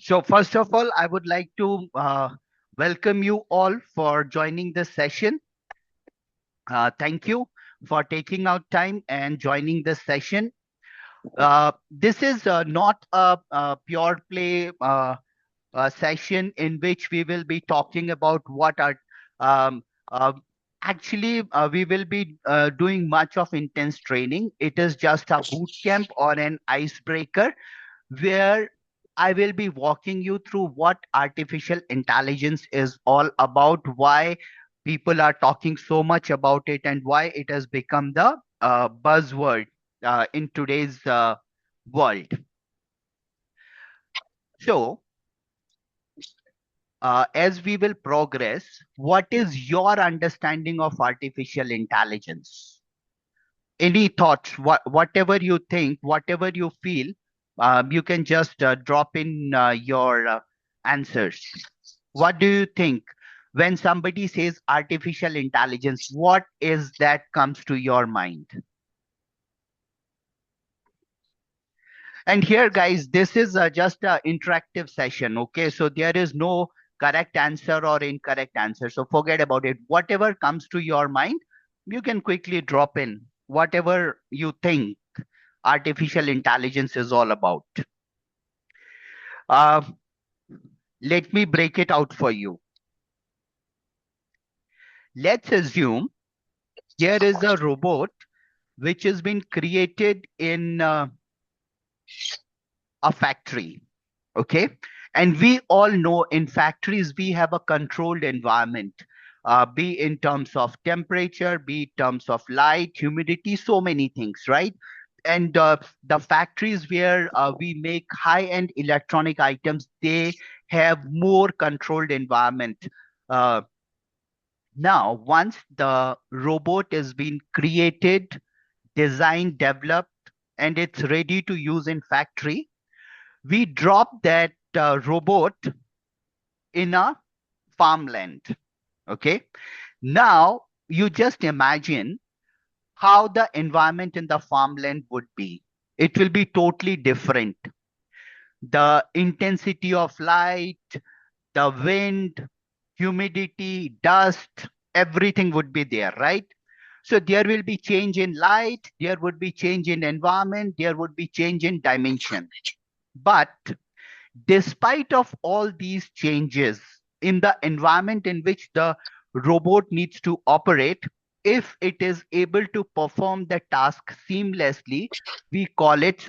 So first of all, I would like to welcome you all for joining this session. Thank you for taking out time and joining this session. This is not a pure play session in which we will be talking about what are um, uh, actually we will be doing much of intense training. It is just a boot camp or an icebreaker where I will be walking you through what artificial intelligence is all about, why people are talking so much about it, and why it has become the buzzword in today's world. So, as we will progress, what is your understanding of artificial intelligence? Any thoughts, whatever you think, whatever you feel, you can just drop in your answers. What do you think when somebody says artificial intelligence? What is that comes to your mind? And here, guys, this is just an interactive session. Okay, so there is no correct answer or incorrect answer. So forget about it. Whatever comes to your mind, you can quickly drop in whatever you think artificial intelligence is all about. Uh, Let me break it out for you. Let's assume there is a robot which has been created in a factory. Okay. And we all know in factories, we have a controlled environment, be in terms of temperature, be in terms of light, humidity, so many things, right? And the factories where we make high-end electronic items, they have more controlled environment. Uh, Now, once the robot has been created, designed, developed, and it's ready to use in factory, we drop that robot in a farmland. Okay. Now, you just imagine how the environment in the farmland would be. It will be totally different. The intensity of light, the wind, humidity, dust, everything would be there, right? So there will be change in light, there would be change in environment, there would be change in dimension. But despite of all these changes in the environment in which the robot needs to operate, if it is able to perform the task seamlessly, we call it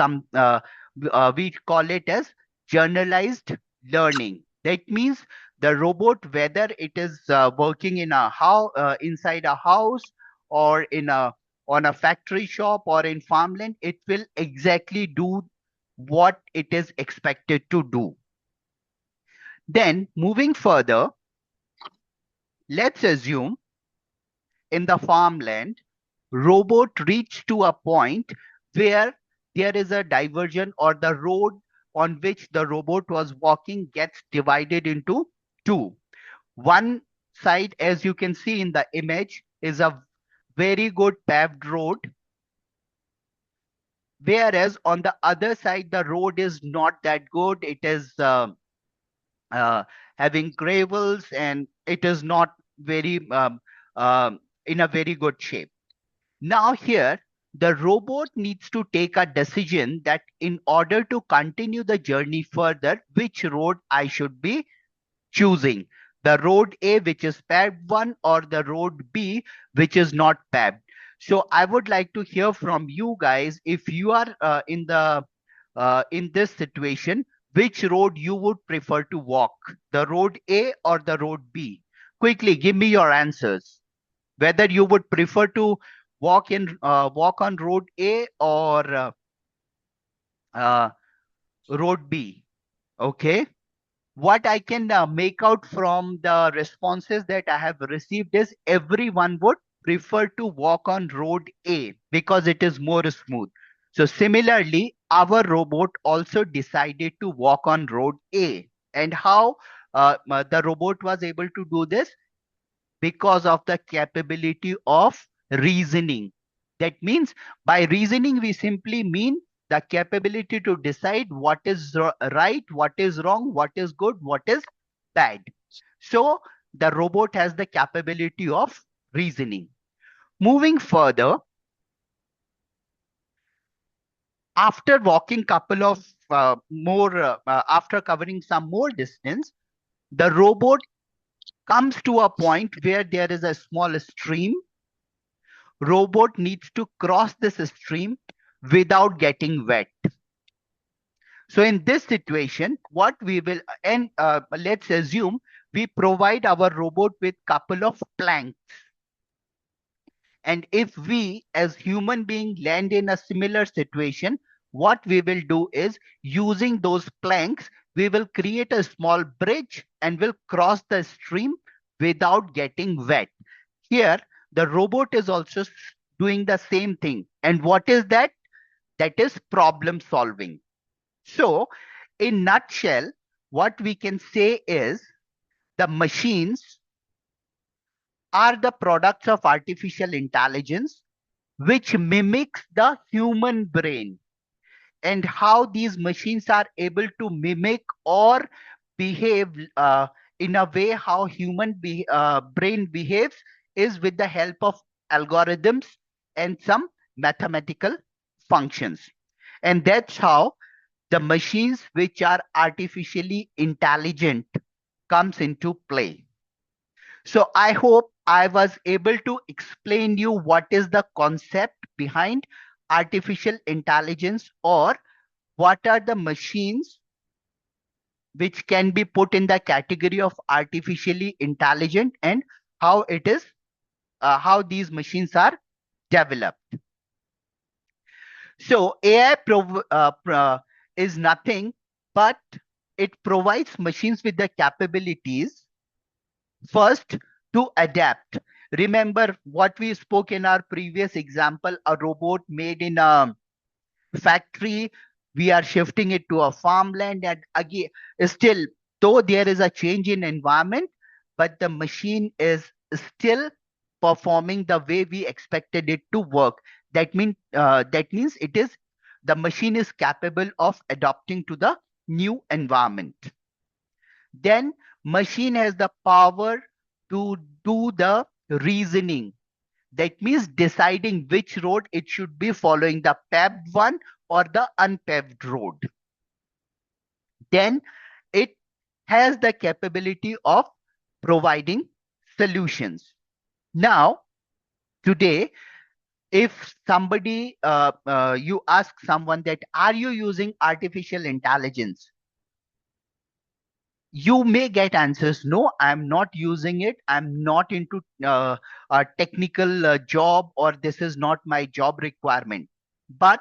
we call it as generalized learning. That means the robot, whether it is working in a house, inside a house, or in a on a factory shop or in farmland, it will exactly do what it is expected to do. Then, moving further, let's assume in the farmland, robot reached to a point where there is a diversion, or the road on which the robot was walking gets divided into two. One side, as you can see in the image, is a very good paved road, whereas on the other side, the road is not that good. It is uh, having gravels, and it is not very in a very good shape. Now here, the robot needs to take a decision that in order to continue the journey further, which road I should be choosing. The road A, which is paved one, or the road B, which is not paved. So I would like to hear from you guys, if you are in this situation, which road you would prefer to walk, the road A or the road B? Quickly, give me your answers. Whether you would prefer to walk on road A or uh, road B. Okay. What I can make out from the responses that I have received is everyone would prefer to walk on road A because it is more smooth. So similarly, our robot also decided to walk on road A. And how the robot was able to do this? Because of the capability of reasoning. That means by reasoning, we simply mean the capability to decide what is right, what is wrong, what is good, what is bad. So the robot has the capability of reasoning. Moving further, after walking couple of after covering some more distance, the robot comes to a point where there is a small stream. Robot needs to cross this stream without getting wet. So in this situation, what we will, and let's assume we provide our robot with couple of planks. And if we as human being land in a similar situation, what we will do is using those planks, we will create a small bridge and will cross the stream without getting wet. Here, the robot is also doing the same thing. And what is that? That is problem solving. So, in nutshell, what we can say is the machines are the products of artificial intelligence which mimics the human brain, and how these machines are able to mimic or behave in a way how brain behaves is with the help of algorithms and some mathematical functions. And that's how the machines which are artificially intelligent comes into play. So I hope I was able to explain you what is the concept behind artificial intelligence, or what are the machines which can be put in the category of artificially intelligent, and how it is how these machines are developed. So is nothing but it provides machines with the capabilities first to adapt. Remember what we spoke in our previous example, a robot made in a factory, we are shifting it to a farmland, and again, still, though there is a change in environment, but the machine is still performing the way we expected it to work. That means it is the machine is capable of adapting to the new environment. Then machine has the power to do the reasoning. That means deciding which road it should be following, the paved one or the unpaved road. Then it has the capability of providing solutions. Now, today, if somebody, you ask someone that, are you using artificial intelligence? You may get answers, no, I'm not using it, I'm not into a technical job, or this is not my job requirement. But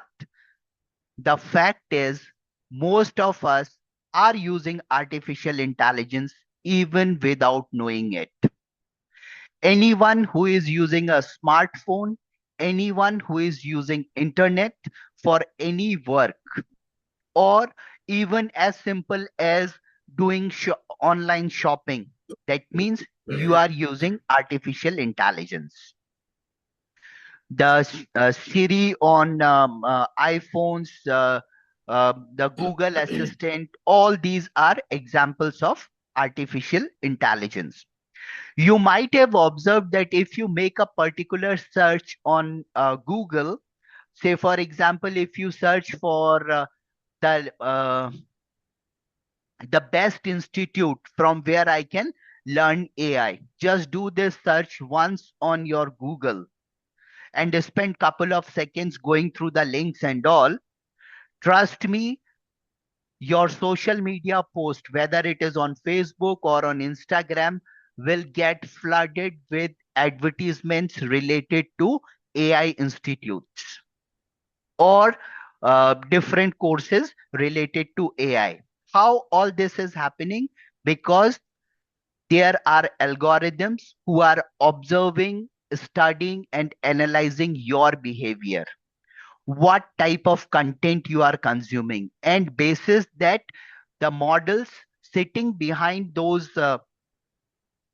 the fact is, most of us are using artificial intelligence even without knowing it. Anyone who is using a smartphone, anyone who is using internet for any work, or even as simple as doing online shopping, that means you are using artificial intelligence. The Siri on iPhones, the Google Assistant, all these are examples of artificial intelligence. You might have observed that if you make a particular search on Google, say for example, if you search for the the best institute from where I can learn AI, just do this search once on your Google and spend couple of seconds going through the links and all. Trust me, your social media post, whether it is on Facebook or on Instagram, will get flooded with advertisements related to AI institutes or different courses related to AI. How all this is happening? Because there are algorithms who are observing, studying, and analyzing your behavior, what type of content you are consuming, and basis that the models sitting behind those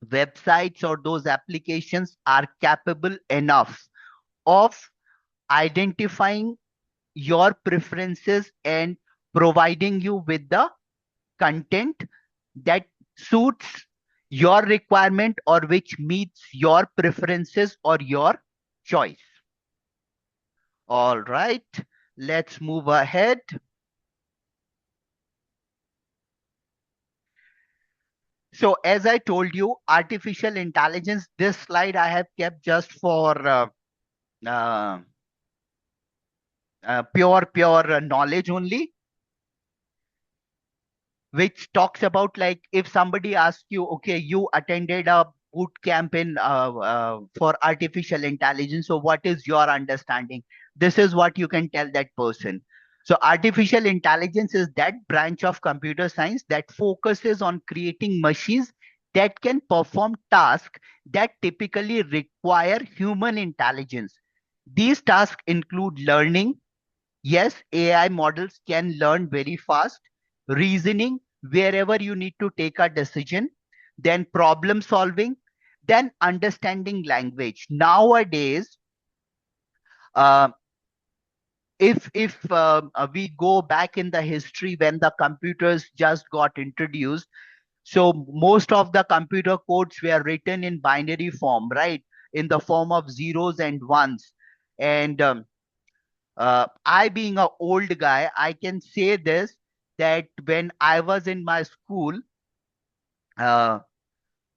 websites or those applications are capable enough of identifying your preferences and providing you with the content that suits your requirement or which meets your preferences or your choice. All right, let's move ahead. So, as I told you, artificial intelligence, this slide I have kept just for uh, pure knowledge only, which talks about like if somebody asks you, okay, you attended a boot camp in for artificial intelligence, so what is your understanding? This is what you can tell that person. So artificial intelligence is that branch of computer science that focuses on creating machines that can perform tasks that typically require human intelligence. These tasks include learning. Yes, AI models can learn very fast, reasoning wherever you need to take a decision, then problem solving, then understanding language. Nowadays, uh, if we go back in the history when the computers just got introduced, so most of the computer codes were written in binary form, right? In the form of zeros and ones. And I, being an old guy, I can say this that when I was in my school uh,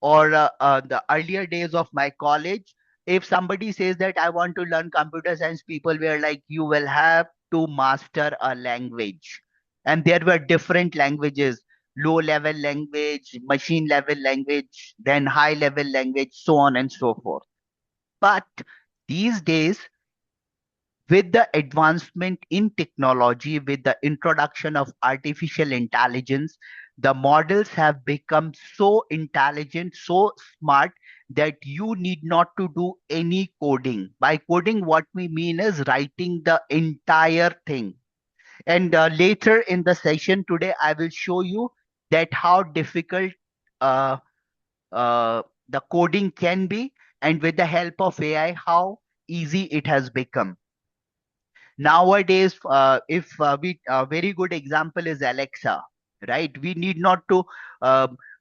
or the earlier days of my college, if somebody says that I want to learn computer science, people were like, you will have to master a language. And there were different languages, low level language, machine level language, then high level language, so on and so forth. But these days, with the advancement in technology, with the introduction of artificial intelligence, the models have become so intelligent, so smart that you need not to do any coding. By coding, what we mean is writing the entire thing. And later in the session today, I will show you that how difficult uh, uh, the coding can be, and with the help of AI, how easy it has become. Nowadays, if we a very good example is Alexa, right? We need not to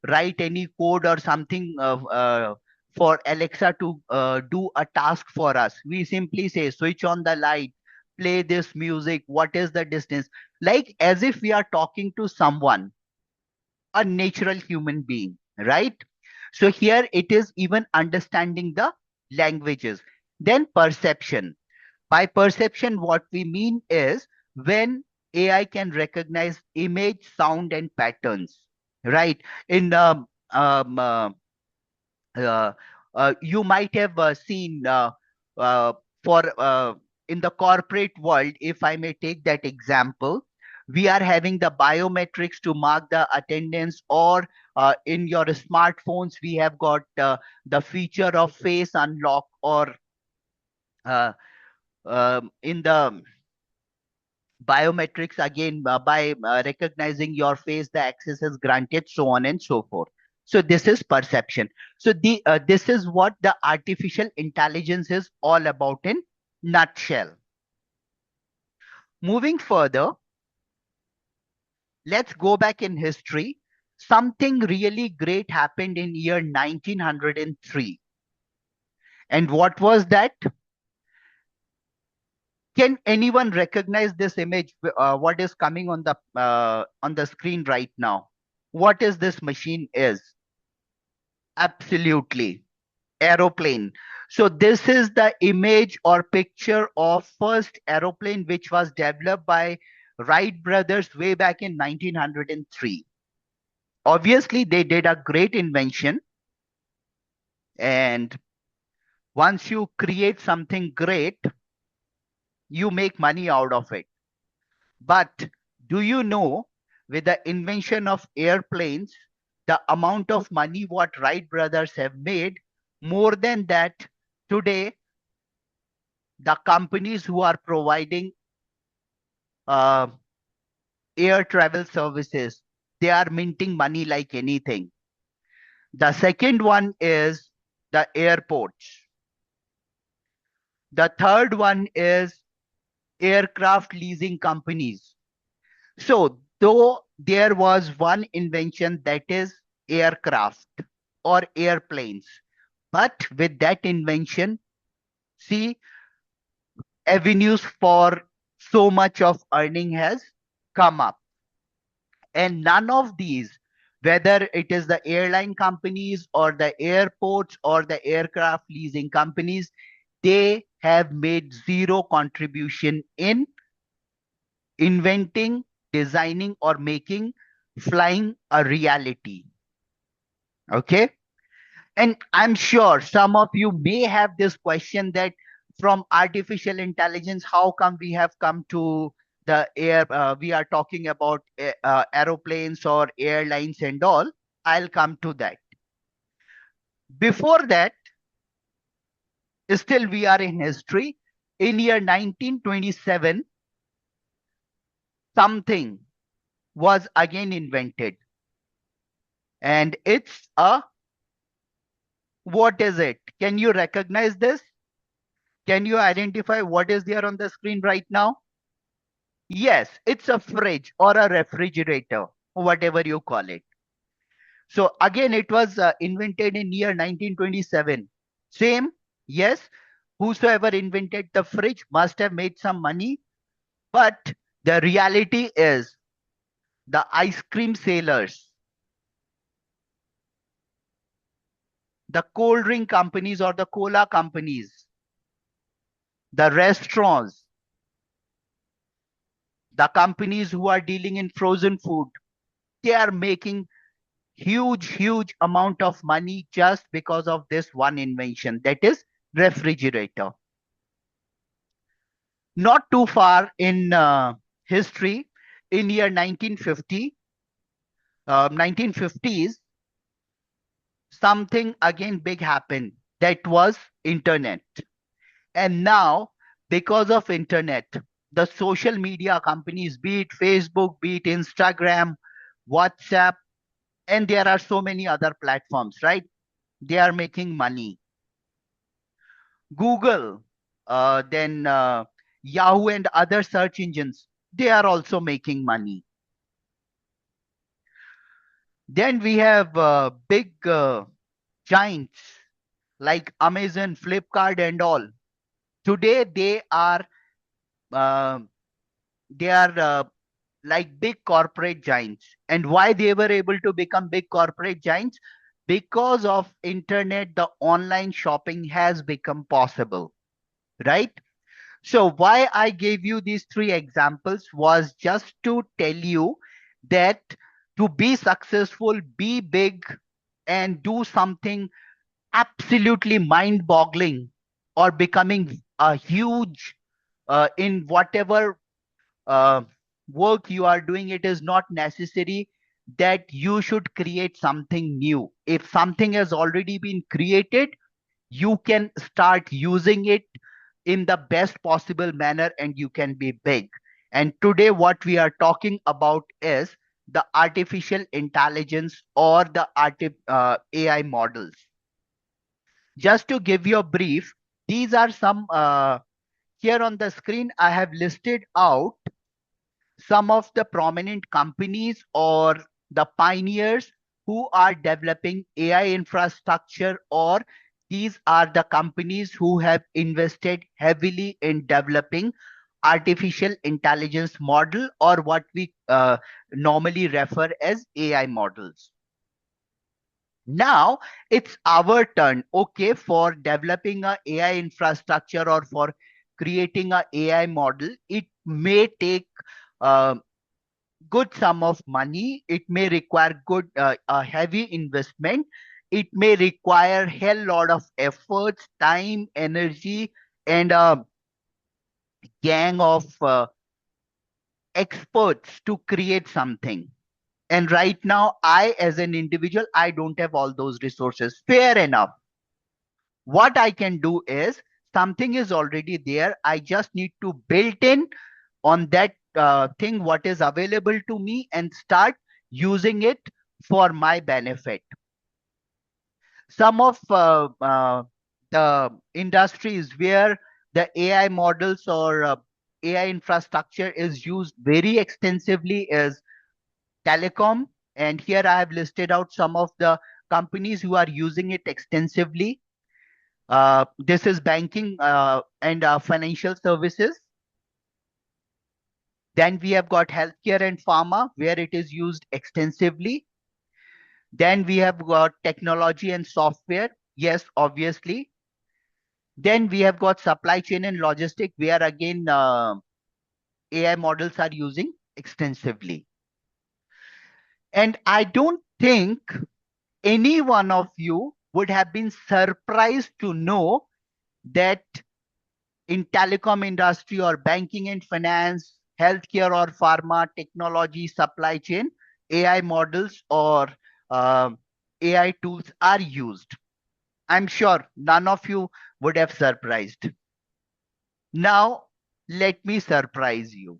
write any code or something for Alexa to do a task for us. We simply say, switch on the light, play this music, what is the distance? Like as if we are talking to someone, a natural human being, right? So here it is even understanding the languages. Then perception. By perception, what we mean is when AI can recognize image, sound, and patterns, right? In uh, you might have seen uh, for in the corporate world, if I may take that example, we are having the biometrics to mark the attendance, or in your smartphones, we have got the feature of face unlock, or in the biometrics again, by recognizing your face, the access is granted, so on and so forth. So this is perception. So the this is what the artificial intelligence is all about in nutshell. Moving further, let's go back in history. Something really great happened in year 1903. And what was that? Can anyone recognize this image? What is coming on the screen right now? What is this machine is? Absolutely, aeroplane. So this is the image or picture of first aeroplane which was developed by Wright brothers way back in 1903. Obviously, they did a great invention, and once you create something great, you make money out of it. But do you know, with the invention of airplanes, the amount of money what Wright brothers have made, more than that, today, the companies who are providing uh, air travel services, they are minting money like anything. The second one is the airports. The third one is aircraft leasing companies. So, though there was one invention, that is aircraft or airplanes, but with that invention, see, avenues for so much of earning has come up. And none of these, whether it is the airline companies or the airports or the aircraft leasing companies, they have made zero contribution in inventing, designing, or making flying a reality. Okay. And I'm sure some of you may have this question that from artificial intelligence, how come we have come to the air? We are talking about aeroplanes or airlines and all. I'll come to that. Before that, still we are in history. In year 1927, something was again invented. And it's a, what is it? Can you recognize this? Can you identify what is there on the screen right now? Yes, it's a fridge or a refrigerator, whatever you call it. So again, it was invented in year 1927. Same, yes, whosoever invented the fridge must have made some money, but the reality is the ice cream sellers, the cold drink companies or the cola companies, the restaurants, the companies who are dealing in frozen food, they are making huge amount of money just because of this one invention, that is refrigerator. Not too far in history, in year 1950, 1950s, something again big happened, that was internet. And now, because of internet, the social media companies, be it Facebook, be it Instagram, WhatsApp, and there are so many other platforms, right? They are making money. Google, then Yahoo and other search engines, they are also making money. Then we have big giants like Amazon, Flipkart, and all. Today uh, they are like big corporate giants. And why they were able to become big corporate giants? Because of internet, the online shopping has become possible, right? So why I gave you these three examples was just to tell you that to be successful, be big and do something absolutely mind-boggling or becoming a huge in whatever uh, work you are doing, it is not necessary that you should create something new. If something has already been created, you can start using it in the best possible manner and you can be big. And today, what we are talking about is the artificial intelligence or the AI models. Just to give you a brief, these are some, here on the screen, I have listed out some of the prominent companies or the pioneers who are developing AI infrastructure, or these are the companies who have invested heavily in developing artificial intelligence model, or what we normally refer as AI models. Now it's our turn, okay, for developing a AI infrastructure or for creating a AI model. It may take uh, good sum of money. It may require good a heavy investment. It may require hell lot of efforts, time, energy, and a gang of experts to create something. And right now, I as an individual, I don't have all those resources. Fair enough. What I can do is something is already there. I just need to build in on that thing what is available to me and start using it for my benefit. Some of the industries where the AI models or AI infrastructure is used very extensively is telecom. And here I have listed out some of the companies who are using it extensively. This is banking and financial services. Then we have got healthcare and pharma, where it is used extensively. Then we have got technology and software. Yes, obviously. Then we have got supply chain and logistic, where again AI models are using extensively. And I don't think any one of you would have been surprised to know that in telecom industry or banking and finance, healthcare or pharma, technology, supply chain, AI models or uh, AI tools are used. I'm sure none of you would have surprised. Now, let me surprise you.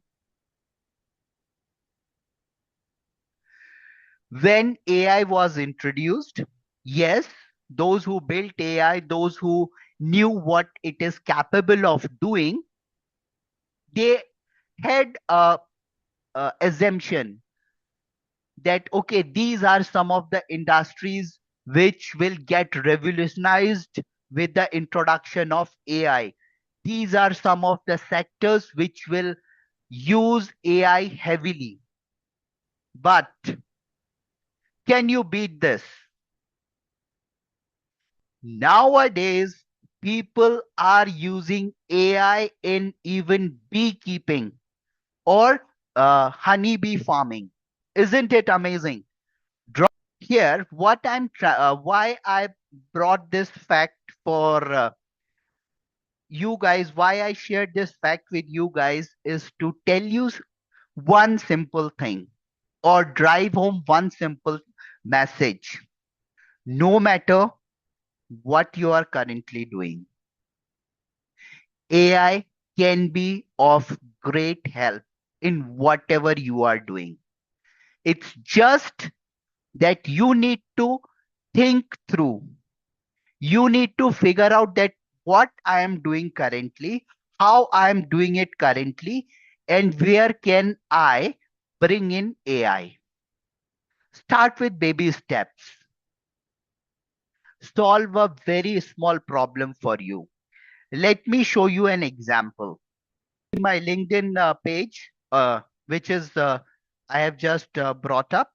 When AI was introduced, yes, those who built AI, those who knew what it is capable of doing, they had a assumption that, okay, these are some of the industries which will get revolutionized with the introduction of AI. These are some of the sectors which will use AI heavily. But can you beat this? Nowadays, people are using AI in even beekeeping or honeybee farming. Isn't it amazing? Drop here what why I brought this fact for you guys, why I shared this fact with you guys is to tell you one simple thing or drive home one simple message. No matter what you are currently doing, AI can be of great help in whatever you are doing. It's just that you need to think through. You need to figure out that what I am doing currently, how I am doing it currently, and where can I bring in AI. Start with baby steps. Solve a very small problem for you. Let me show you an example. My LinkedIn page, which is I have just brought up.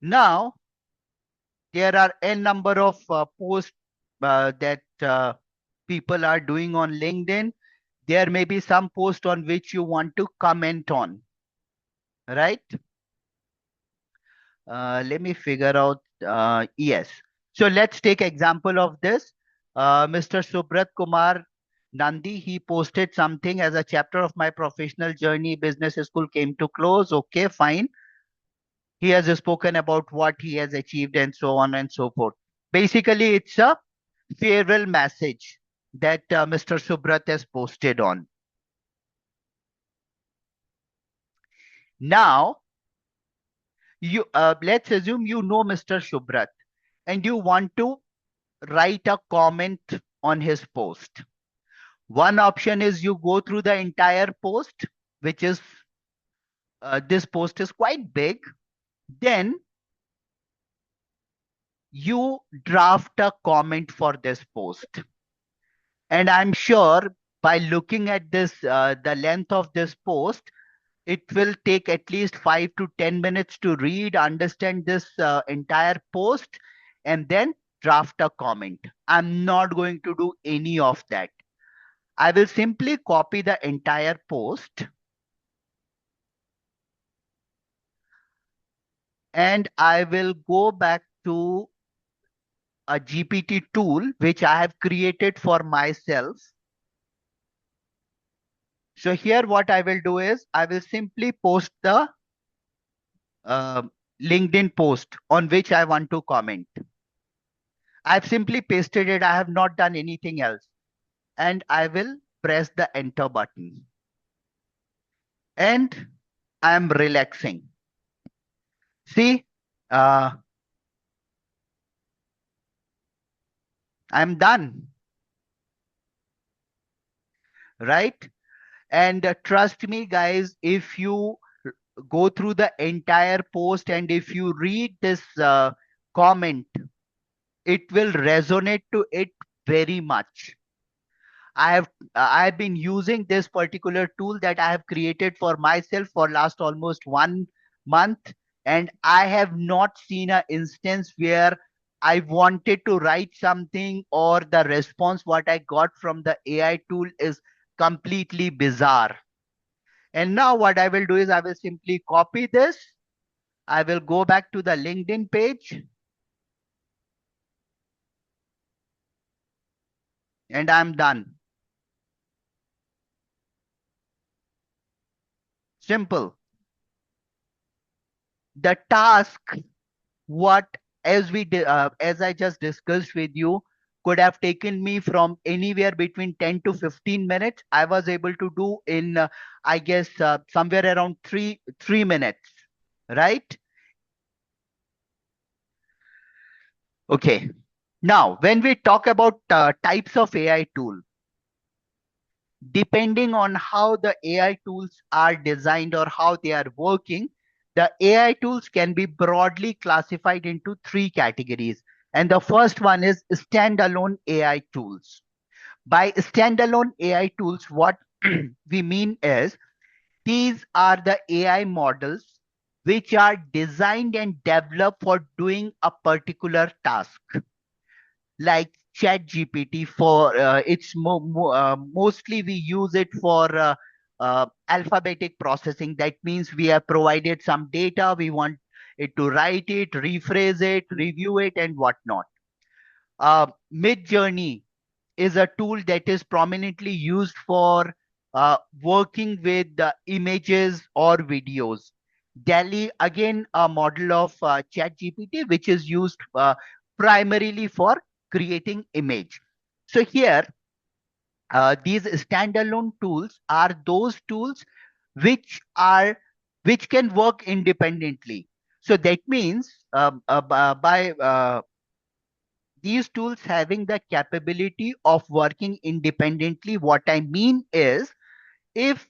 Now, there are a number of posts that people are doing on LinkedIn. There may be some post on which you want to comment on, right? Let me figure out. Yes. So let's take example of this. Mr. Subrat Kumar Nandi, he posted something as a chapter of my professional journey. Business school came to close. Okay, fine. He has spoken about what he has achieved and so on and so forth. Basically, it's a farewell message that Mr. Subrat has posted on. Now, you let's assume you know Mr. Subrat and you want to write a comment on his post. One option is you go through the entire post, which is this post is quite big. Then you draft a comment for this post. And I'm sure by looking at this, the length of this post, it will take at least 5 to 10 minutes to read, understand this entire post, and then draft a comment. I'm not going to do any of that. I will simply copy the entire post and I will go back to a GPT tool which I have created for myself. So here what I will do is I will simply post the uh, LinkedIn post on which I want to comment. I've simply pasted it. I have not done anything else. And I will press the enter button. And I'm relaxing. See, uh, I'm done, right? And trust me, guys, if you go through the entire post and if you read this comment, it will resonate to it very much. I've been using this particular tool that I have created for myself for last almost 1 month, and I have not seen an instance where I wanted to write something or the response what I got from the AI tool is completely bizarre. And now what I will do is I will simply copy this. I will go back to the LinkedIn page and I'm done. Simple. The task, what as I just discussed with you, could have taken me from anywhere between 10 to 15 minutes. I was able to do in, I guess, somewhere around 3 minutes, right? Okay. Now, when we talk about types of AI tool, depending on how the AI tools are designed or how they are working, the AI tools can be broadly classified into three categories. And the first one is standalone AI tools. By standalone AI tools, what we mean is these are the AI models which are designed and developed for doing a particular task, like chat gpt for mostly we use it for alphabetic processing. That means we have provided some data, we want it to write it, rephrase it, review it, and whatnot. Mid journey is a tool that is prominently used for working with images or videos. Delhi, again, a model of ChatGPT, which is used primarily for creating image. So here, these standalone tools are those tools which are which can work independently. So that means by these tools having the capability of working independently. What I mean is, if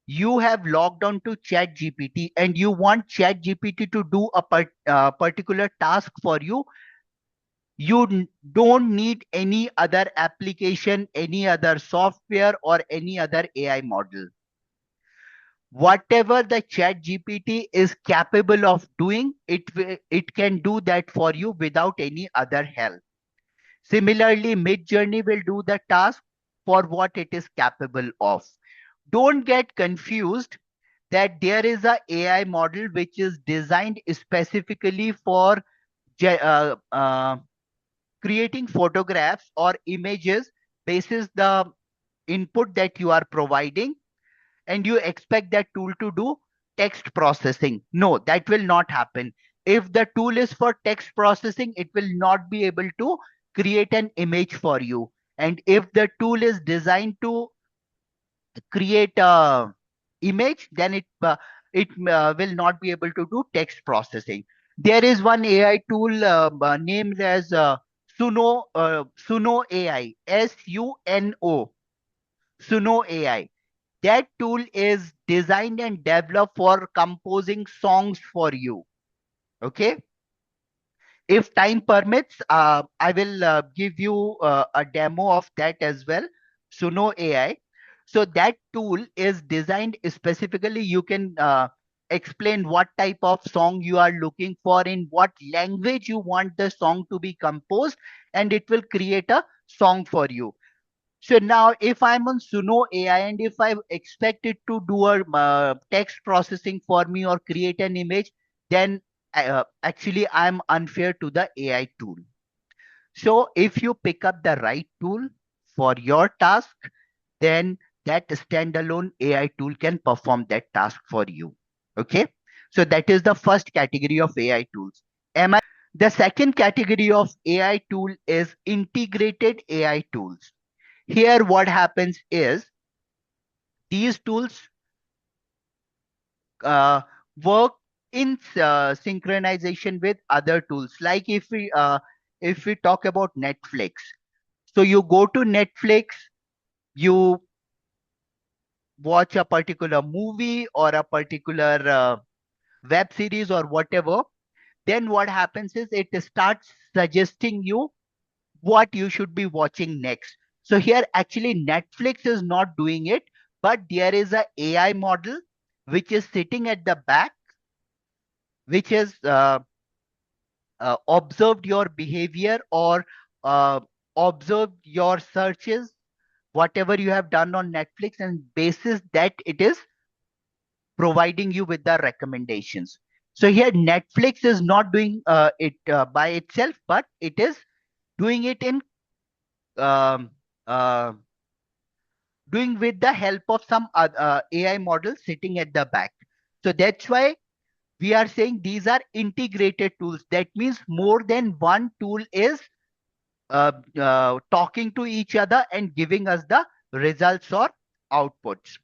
you have logged on to ChatGPT and you want ChatGPT to do a particular task for you, you don't need any other application, any other software, or any other AI model. Whatever the ChatGPT is capable of doing, it can do that for you without any other help. Similarly, Midjourney will do the task for what it is capable of. Don't get confused that there is a AI model which is designed specifically for creating photographs or images basis the input that you are providing, and you expect that tool to do text processing. No, that will not happen. If the tool is for text processing, it will not be able to create an image for you. And if the tool is designed to create a image, then it will not be able to do text processing. There is one AI tool named as Suno AI, Suno, Suno AI. That tool is designed and developed for composing songs for you. Okay. If time permits, I will give you a demo of that as well. Suno AI. So that tool is designed specifically. You can explain what type of song you are looking for, in what language you want the song to be composed, and it will create a song for you. So now, if I'm on Suno AI and if I expect it to do a text processing for me or create an image, then actually I'm unfair to the AI tool. So if you pick up the right tool for your task, then that standalone AI tool can perform that task for you. Okay. So that is the first category of AI tools. Am I? The second category of AI tool is integrated AI tools. Here, what happens is these tools uh, work in synchronization with other tools. Like if we talk about Netflix, So you go to Netflix, you watch a particular movie or a particular web series or whatever. Then what happens is it starts suggesting you what you should be watching next. So here actually Netflix is not doing it, but there is a AI model which is sitting at the back, which is observed your behavior or uh, observed your searches, whatever you have done on Netflix, and basis that it is providing you with the recommendations. So here Netflix is not doing it by itself, but it is doing it in um, uh, doing with the help of some AI model sitting at the back. So that's why we are saying these are integrated tools. That means more than one tool is talking to each other and giving us the results or outputs.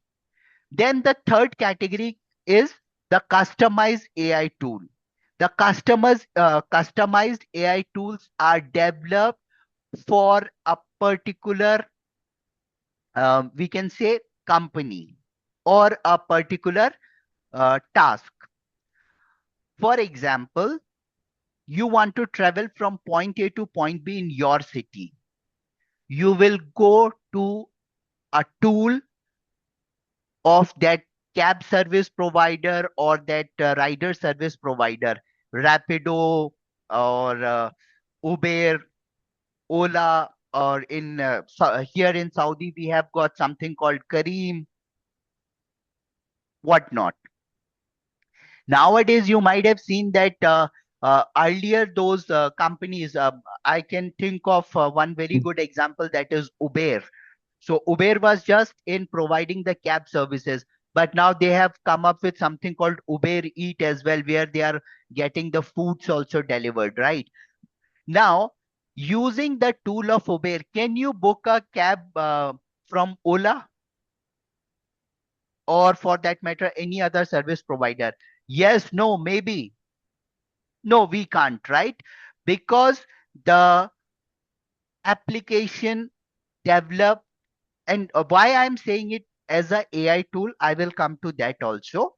Then the third category is the customized AI tool. The customized AI tools are developed for a particular, we can say, company or a particular task. For example, you want to travel from point A to point B in your city. You will go to a tool of that cab service provider or that rider service provider, Rapido or Uber, Ola, or in here in Saudi we have got something called Kareem, whatnot. Nowadays, you might have seen that earlier those companies, I can think of one very good example, that is Uber. So Uber was just in providing the cab services, but now they have come up with something called Uber Eat as well, where they are getting the foods also delivered, right? Now, using the tool of Uber, can you book a cab from Ola or for that matter, any other service provider? Yes, no, maybe. No, we can't, right? Because the application developed, and why I'm saying it as a AI tool, I will come to that also.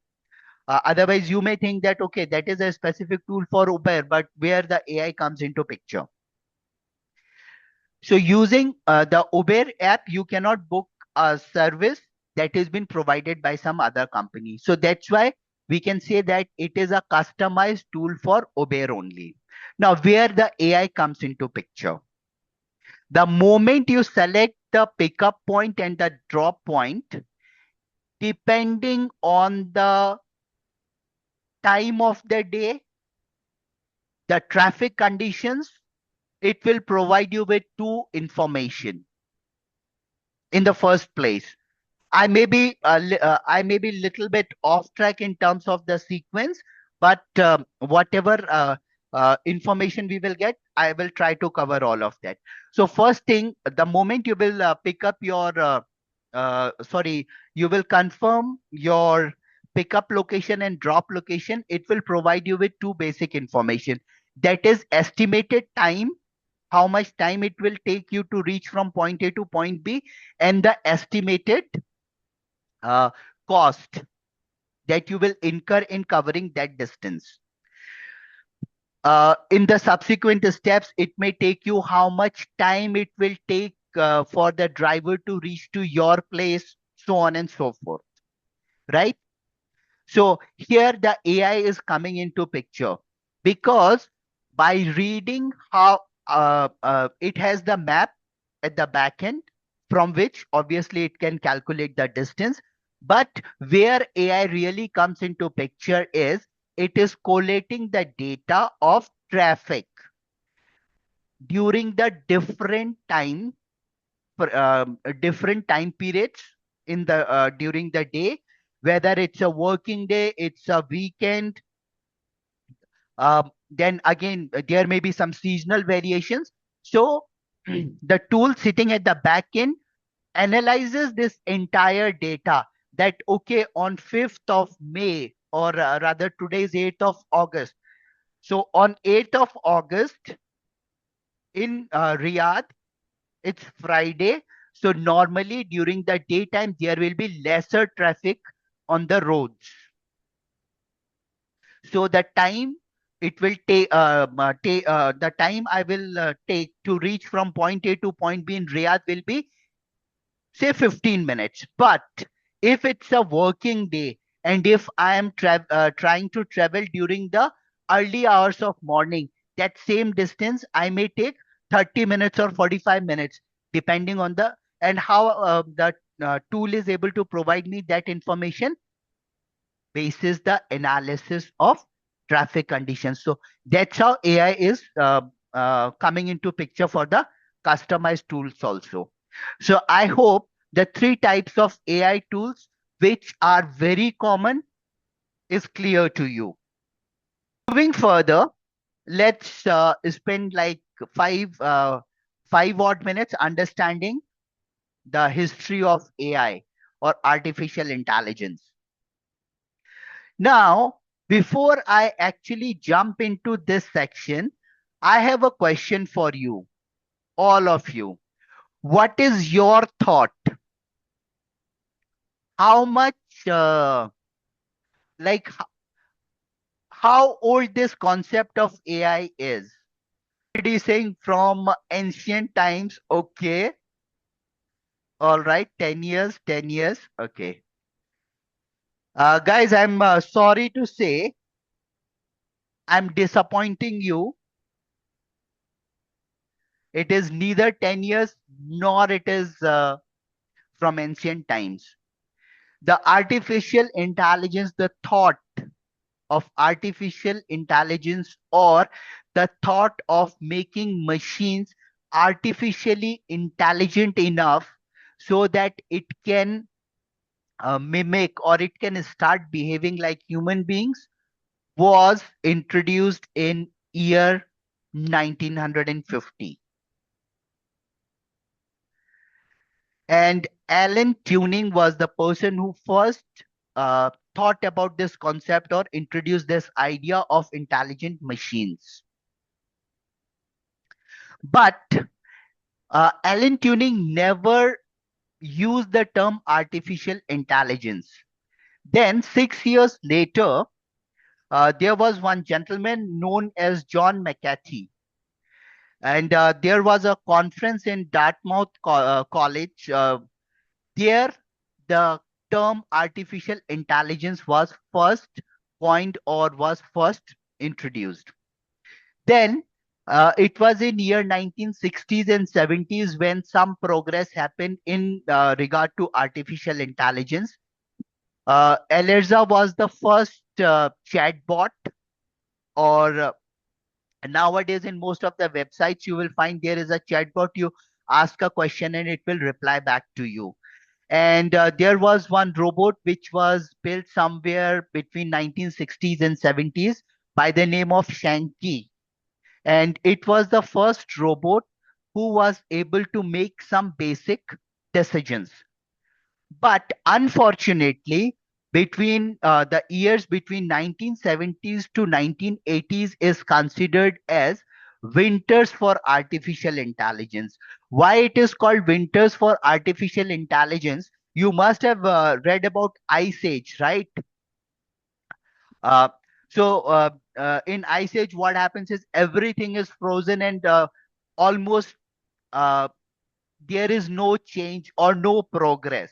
Otherwise, you may think that, okay, that is a specific tool for Uber, but where the AI comes into picture. So using the Uber app, you cannot book a service that has been provided by some other company. So that's why we can say that it is a customized tool for Uber only. Now, where the AI comes into picture, the moment you select the pickup point and the drop point, depending on the time of the day, the traffic conditions, it will provide you with two information in the first place. I may be little bit off track in terms of the sequence, but whatever information we will get, I will try to cover all of that. So first thing, the moment you will pick up your, sorry, you will confirm your pickup location and drop location. It will provide you with two basic information. That is estimated time, how much time it will take you to reach from point A to point B, and the estimated uh, cost that you will incur in covering that distance. In the subsequent steps, it may take you how much time it will take for the driver to reach to your place, so on and so forth, right? So here the AI is coming into picture because by reading how it has the map at the back end, from which obviously it can calculate the distance. But where AI really comes into picture is it is collating the data of traffic during the different time periods in the during the day, whether it's a working day, it's a weekend. Then again, there may be some seasonal variations. So the tool sitting at the back end analyzes this entire data, that okay, on 5th of May, or rather today's 8th of August. So on 8th of August in Riyadh, It's Friday. So normally during the daytime, there will be lesser traffic on the roads. So the time it will take, the time I will take to reach from point A to point B in Riyadh will be say 15 minutes. But if it's a working day and if I am trying to travel during the early hours of morning, that same distance I may take 30 minutes or 45 minutes, depending on the and how the tool is able to provide me that information basis the analysis of traffic conditions. So that's how AI is coming into picture for the customized tools also. So I hope the three types of AI tools which are very common is clear to you. Moving further, let's spend like five uh, 5 odd minutes understanding the history of AI or artificial intelligence. Now, before I actually jump into this section, I have a question for you, all of you. What is your thought? How much, like, how old this concept of AI is? It is saying from ancient times. Okay. All right. 10 years, 10 years. Okay. Guys, I'm sorry to say, I'm disappointing you. It is neither 10 years nor it is from ancient times. The artificial intelligence, the thought of artificial intelligence, or the thought of making machines artificially intelligent enough so that it can mimic or it can start behaving like human beings was introduced in year 1950. And Alan Turing was the person who first thought about this concept or introduced this idea of intelligent machines. But Alan Turing never used the term artificial intelligence. Then, 6 years later, there was one gentleman known as John McCarthy. And there was a conference in Dartmouth College. There, the term artificial intelligence was first coined or was first introduced. Then it was in year 1960s and 70s when some progress happened in regard to artificial intelligence. Alexa was the first chatbot, or nowadays in most of the websites you will find there is a chatbot. You ask a question and it will reply back to you. And there was one robot which was built somewhere between 1960s and 70s by the name of Shanky. And it was the first robot who was able to make some basic decisions. But unfortunately, between the years between 1970s to 1980s is considered as winters for artificial intelligence. Why it is called winters for artificial intelligence? You must have read about Ice Age, right? Uh, so in Ice Age, what happens is everything is frozen and almost uh, there is no change or no progress.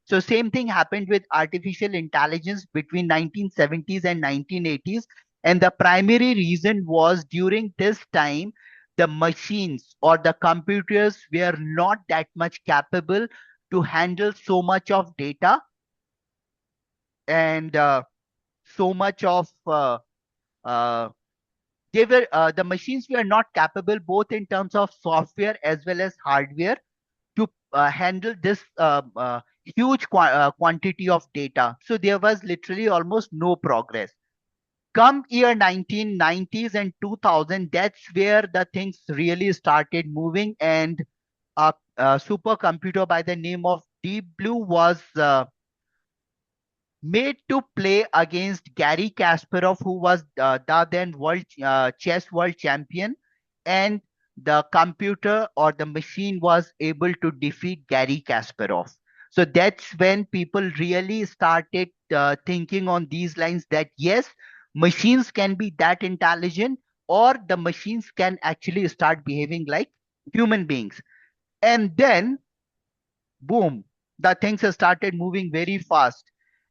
So same thing happened with artificial intelligence between 1970s and 1980s. And the primary reason was during this time, the machines or the computers were not that much capable to handle so much of data and so much of uh, the machines were not capable both in terms of software as well as hardware to handle this huge quantity of data. So there was literally almost no progress. Come year 1990s and 2000, that's where the things really started moving, and a supercomputer by the name of Deep Blue was made to play against Gary Kasparov, who was the then chess world champion, and the computer or the machine was able to defeat Gary Kasparov. So that's when people really started thinking on these lines that yes, machines can be that intelligent, or the machines can actually start behaving like human beings. And then, boom, the things have started moving very fast.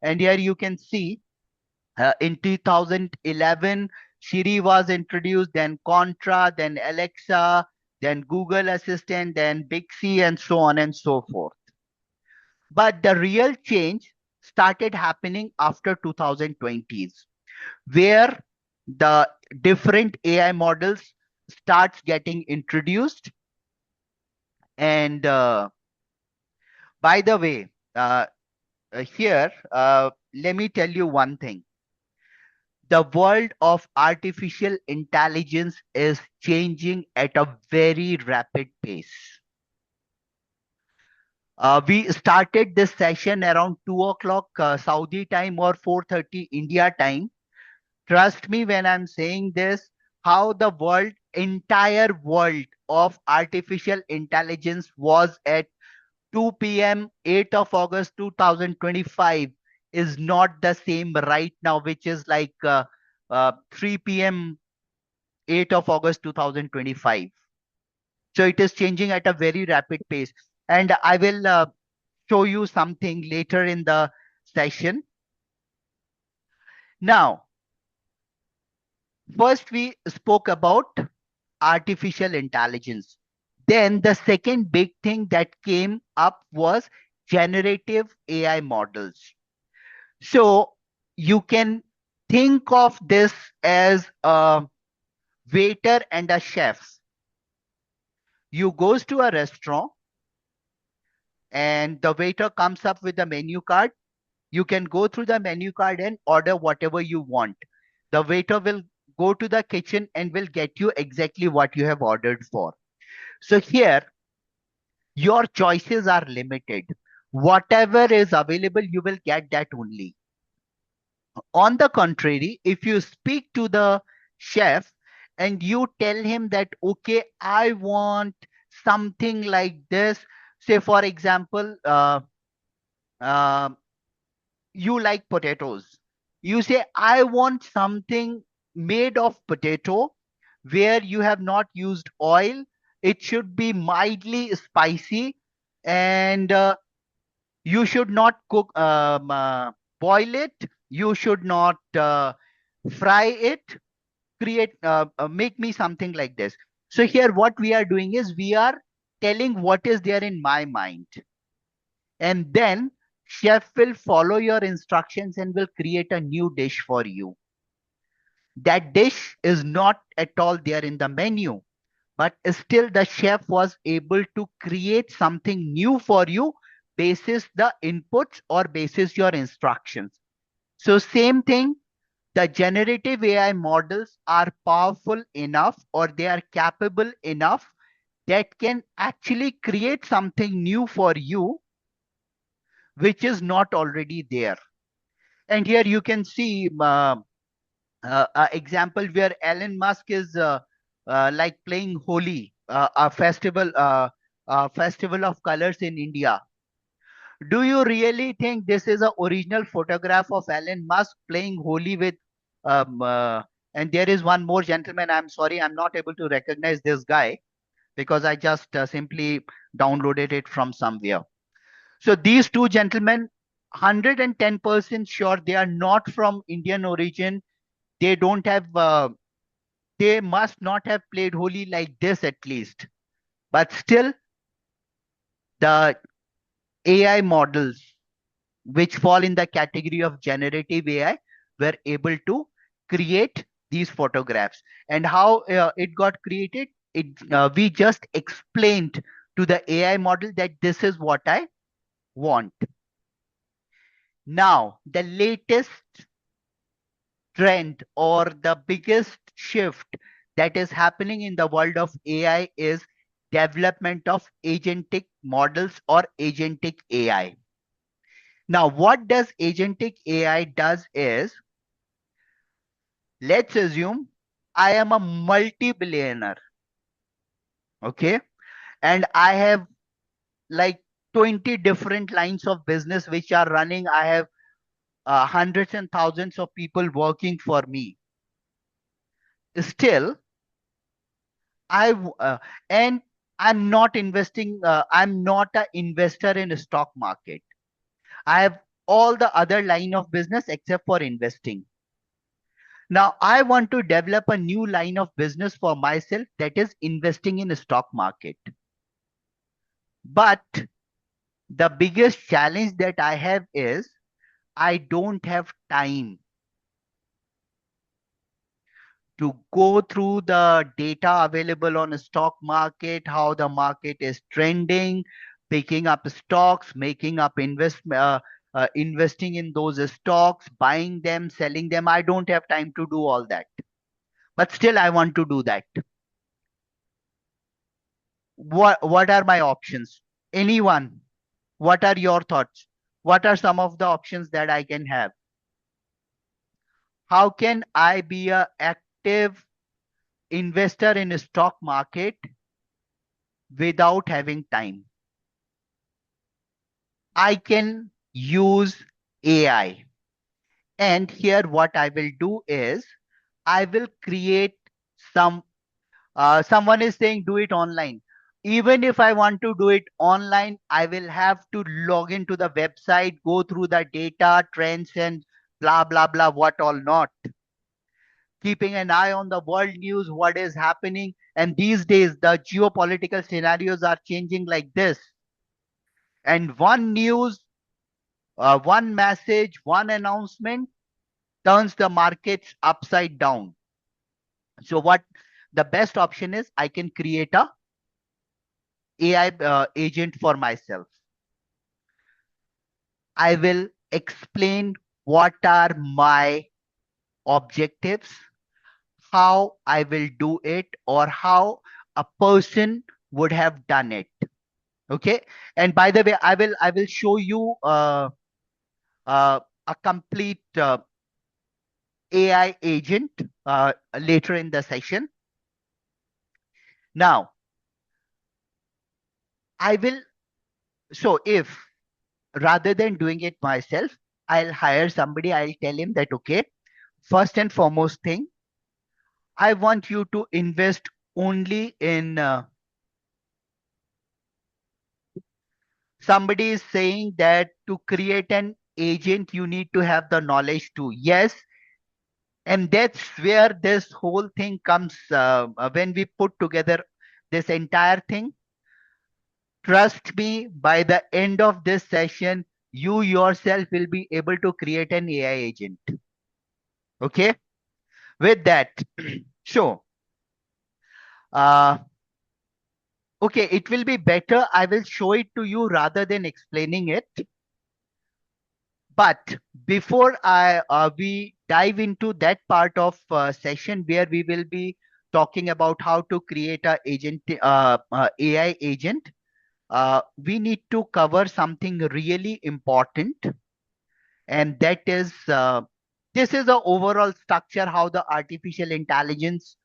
And here you can see in 2011, Siri was introduced, then Contra, then Alexa, then Google Assistant, then Bixby, and so on and so forth. But the real change started happening after 2020s, where the different AI models starts getting introduced. And by the way, here, let me tell you one thing. The world of artificial intelligence is changing at a very rapid pace. We started this session around 2 o'clock Saudi time or 4:30 India time. Trust me when I'm saying this, how the entire world of artificial intelligence was at 2 p.m. 8th of August 2025 is not the same right now, which is like 3 p.m. 8th of August 2025. So it is changing at a very rapid pace. And I will show you something later in the session. Now, first we spoke about artificial intelligence. Then the second big thing that came up was generative AI models. So you can think of this as a waiter and a chef. You goes to a restaurant and the waiter comes up with a menu card. You can go through the menu card and order whatever you want. The waiter will go to the kitchen and will get you exactly what you have ordered for. So here, your choices are limited. Whatever is available, you will get that only. On the contrary, if you speak to the chef and you tell him that, okay, I want something like this, say, for example, uh, you like potatoes. You say, I want something made of potato where you have not used oil. It should be mildly spicy and you should not boil it. You should not fry it. Make me something like this. So here what we are doing is we are telling what is there in my mind. And then chef will follow your instructions and will create a new dish for you. That dish is not at all there in the menu, but still the chef was able to create something new for you basis the inputs or basis your instructions. So same thing, the generative AI models are powerful enough or they are capable enough that can actually create something new for you which is not already there. And here you can see example where Elon Musk is like playing Holi, a festival of colors in India. Do you really think this is an original photograph of Elon Musk playing Holi with? Um, uh, and there is one more gentleman. I'm sorry, I'm not able to recognize this guy because I just simply downloaded it from somewhere. So these two gentlemen, 110% sure they are not from Indian origin. They don't have they must not have played Holi like this at least. But still, the AI models, which fall in the category of generative AI, were able to create these photographs. And how it got created, we just explained to the AI model that this is what I want. Now, the latest trend or the biggest shift that is happening in the world of AI is development of agentic models or agentic AI. Now, what does agentic AI does is, let's assume I am a multi-billionaire. Okay. And I have like 20 different lines of business which are running. I have hundreds and thousands of people working for me. Still, I and I'm not investing. I'm not an investor in a stock market. I have all the other line of business except for investing. Now I want to develop a new line of business for myself, that is investing in a stock market. But the biggest challenge that I have is I don't have time to go through the data available on a stock market, how the market is trending, picking up stocks, making up investing in those stocks, buying them, selling them. I don't have time to do all that. But still, I want to do that. What are my options? Anyone? What are your thoughts? What are some of the options that I can have? How can I be a active investor in a stock market without having time? I can use AI. And here what I will do is I will create some, someone is saying do it online. Even if I want to do it online, I will have to log into the website, go through the data, trends, and blah, blah, blah, what all not. Keeping an eye on the world news, what is happening. And these days, the geopolitical scenarios are changing like this. And one news, one message, one announcement turns the markets upside down. So what the best option is, I can create a AI agent for myself. I will explain what are my objectives, how I will do it, or how a person would have done it. Okay. And by the way, I will show you a complete AI agent later in the session. Now, I will, so if rather than doing it myself, I'll hire somebody, I'll tell him that, okay, first and foremost thing, I want you to invest only in somebody is saying that to create an agent, you need to have the knowledge too. Yes. And that's where this whole thing comes when we put together this entire thing. Trust me, by the end of this session, you yourself will be able to create an AI agent. Okay. With that, so, uh, okay, it will be better. I will show it to you rather than explaining it. But before we dive into that part of session where we will be talking about how to create a agent, AI agent, we need to cover something really important, and that is this is the overall structure how the artificial intelligence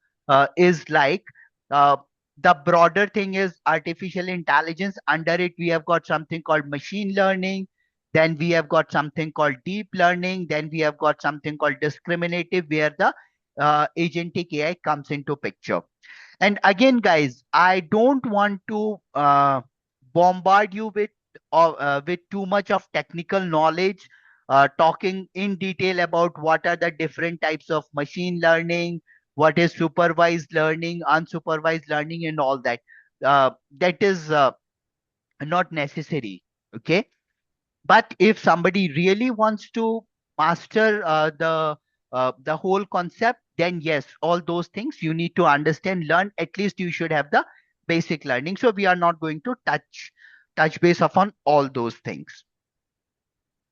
is like. Uh, the broader thing is artificial intelligence. Under it, we have got something called machine learning. Then we have got something called deep learning. Then we have got something called discriminative, where the agentic AI comes into picture. And again, guys, I don't want to bombard you with too much of technical knowledge, talking in detail about what are the different types of machine learning, what is supervised learning, unsupervised learning, and all that. That is not necessary. Okay. But if somebody really wants to master the whole concept, then yes, all those things you need to understand, learn. At least you should have the basic learning. So we are not going to touch base upon all those things.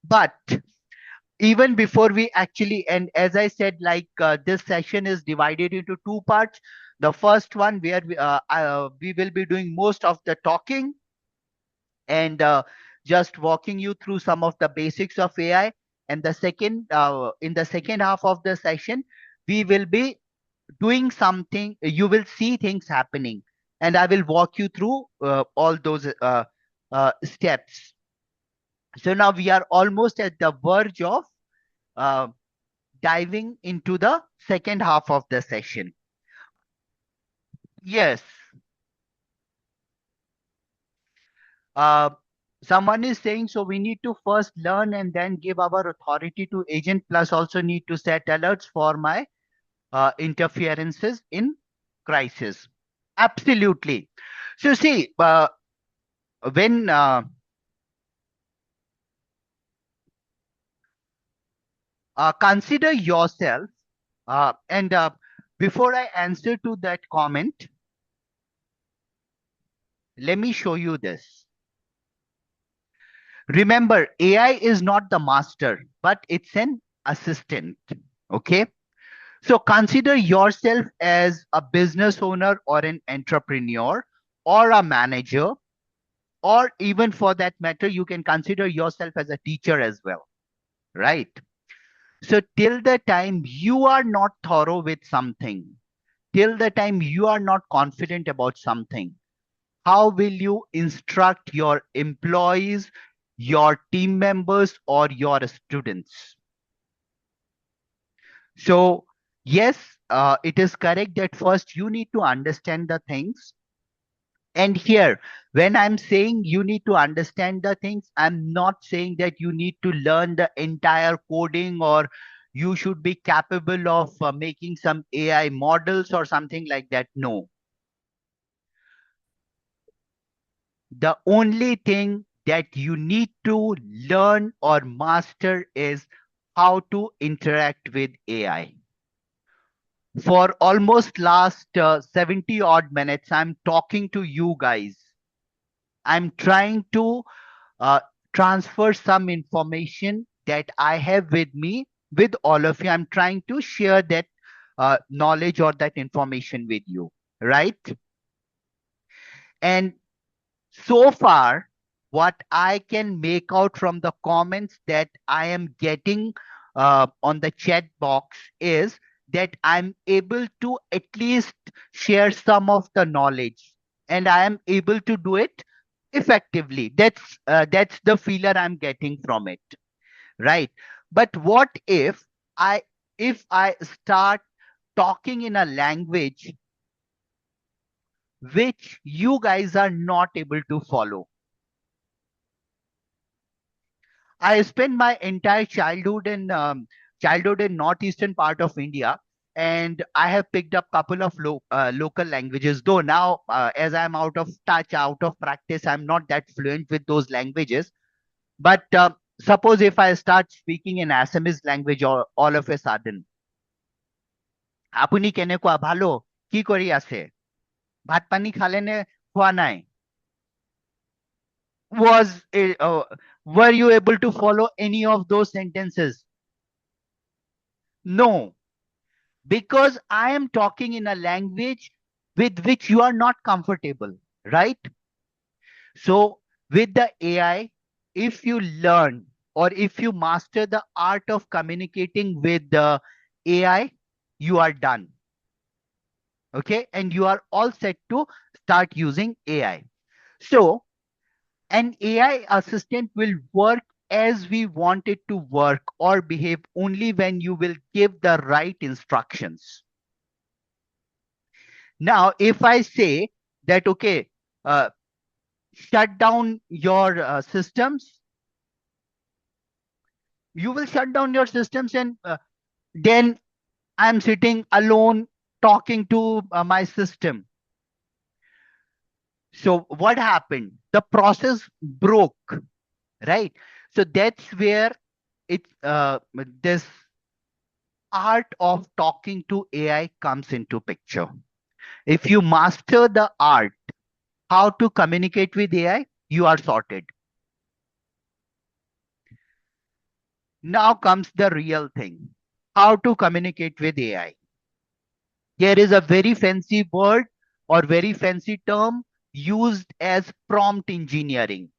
But even before we actually, and as I said, like this session is divided into two parts. The first one where we will be doing most of the talking and just walking you through some of the basics of AI. And the second, in the second half of the session, we will be doing something. You will see things happening. and I will walk you through all those steps. So now we are almost at the verge of uh, diving into the second half of the session. Yes, uh, someone is saying so we need to first learn and then give our authority to agent, plus also need to set alerts for my interferences in crisis. Absolutely. So see, when consider yourself, and before I answer to that comment, let me show you this. Remember, AI is not the master, but it's an assistant. Okay. So consider yourself as a business owner or an entrepreneur or a manager, or even for that matter, you can consider yourself as a teacher as well. Right. So till the time you are not thorough with something, till the time you are not confident about something, how will you instruct your employees, your team members, or your students? So, yes, it is correct that first you need to understand the things. And here, when I'm saying you need to understand the things, I'm not saying that you need to learn the entire coding or you should be capable of making some AI models or something like that. No. The only thing that you need to learn or master is how to interact with AI. For almost last 70 odd minutes, I'm talking to you guys. I'm trying to uh, transfer some information that I have with me with all of you. I'm trying to share that knowledge or that information with you, right? And so far, what I can make out from the comments that I am getting on the chat box is that I'm able to at least share some of the knowledge, and I am able to do it effectively. That's the feeler I'm getting from it, right? But what I if I start talking in a language which you guys are not able to follow? I spent my entire childhood in northeastern part of India, and I have picked up couple of local languages. Though now, as I'm out of touch, out of practice, I'm not that fluent with those languages. But suppose if I start speaking in Assamese language all of a sudden, আপনি কেনেকুৱা ভালো কি কৰি আছে ভাত পানী খালে নে খোৱা নাই was were you able to follow any of those sentences? No, because I am talking in a language with which you are not comfortable, right? So, with the AI, if you learn or if you master the art of communicating with the AI, you are done. Okay. And you are all set to start using AI. So, an AI assistant will work as we want it to work or behave only when you will give the right instructions. Now, if I say that, okay, uh, shut down your systems, you will shut down your systems, and then I'm sitting alone talking to my system. So, what happened? The process broke, right? So, that's where this art of talking to AI comes into picture. If you master the art, how to communicate with AI, you are sorted. Now comes the real thing. How to communicate with AI. There is a very fancy word or very fancy term used as prompt engineering.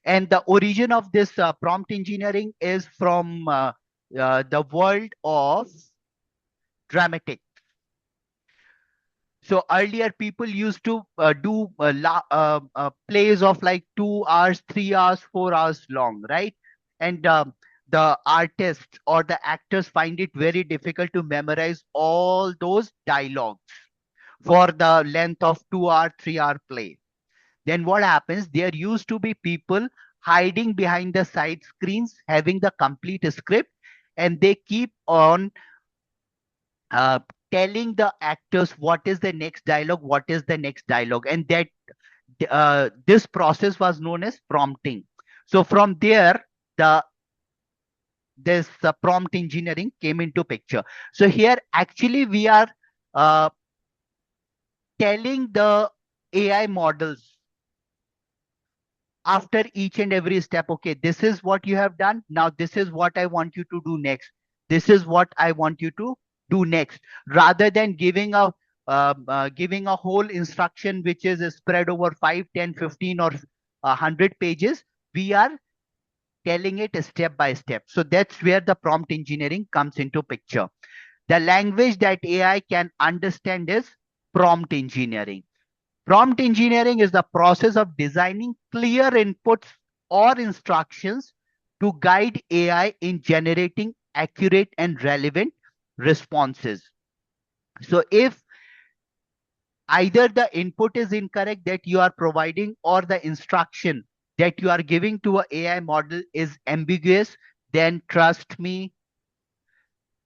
And the origin of this prompt engineering is from the world of dramatics. So earlier people used to do plays of like 2 hours, 3 hours, 4 hours long, right? And the artists or the actors find it very difficult to memorize all those dialogues for the length of 2 hour, 3 hour play. Then what happens? There used to be people hiding behind the side screens, having the complete script, and they keep on uh, telling the actors what is the next dialogue, what is the next dialogue, and that this process was known as prompting. So from there, the this prompt engineering came into picture. So here, actually, we are uh, telling the AI models after each and every step, okay, this is what you have done. Now, this is what I want you to do next. This is what I want you to do next. Rather than giving a whole instruction which is spread over 5, 10, 15, or 100 pages, we are telling it step by step. So that's where the prompt engineering comes into picture. The language that AI can understand is prompt engineering. Prompt engineering is the process of designing clear inputs or instructions to guide AI in generating accurate and relevant responses. So if either the input is incorrect that you are providing or the instruction that you are giving to a AI model is ambiguous, then trust me,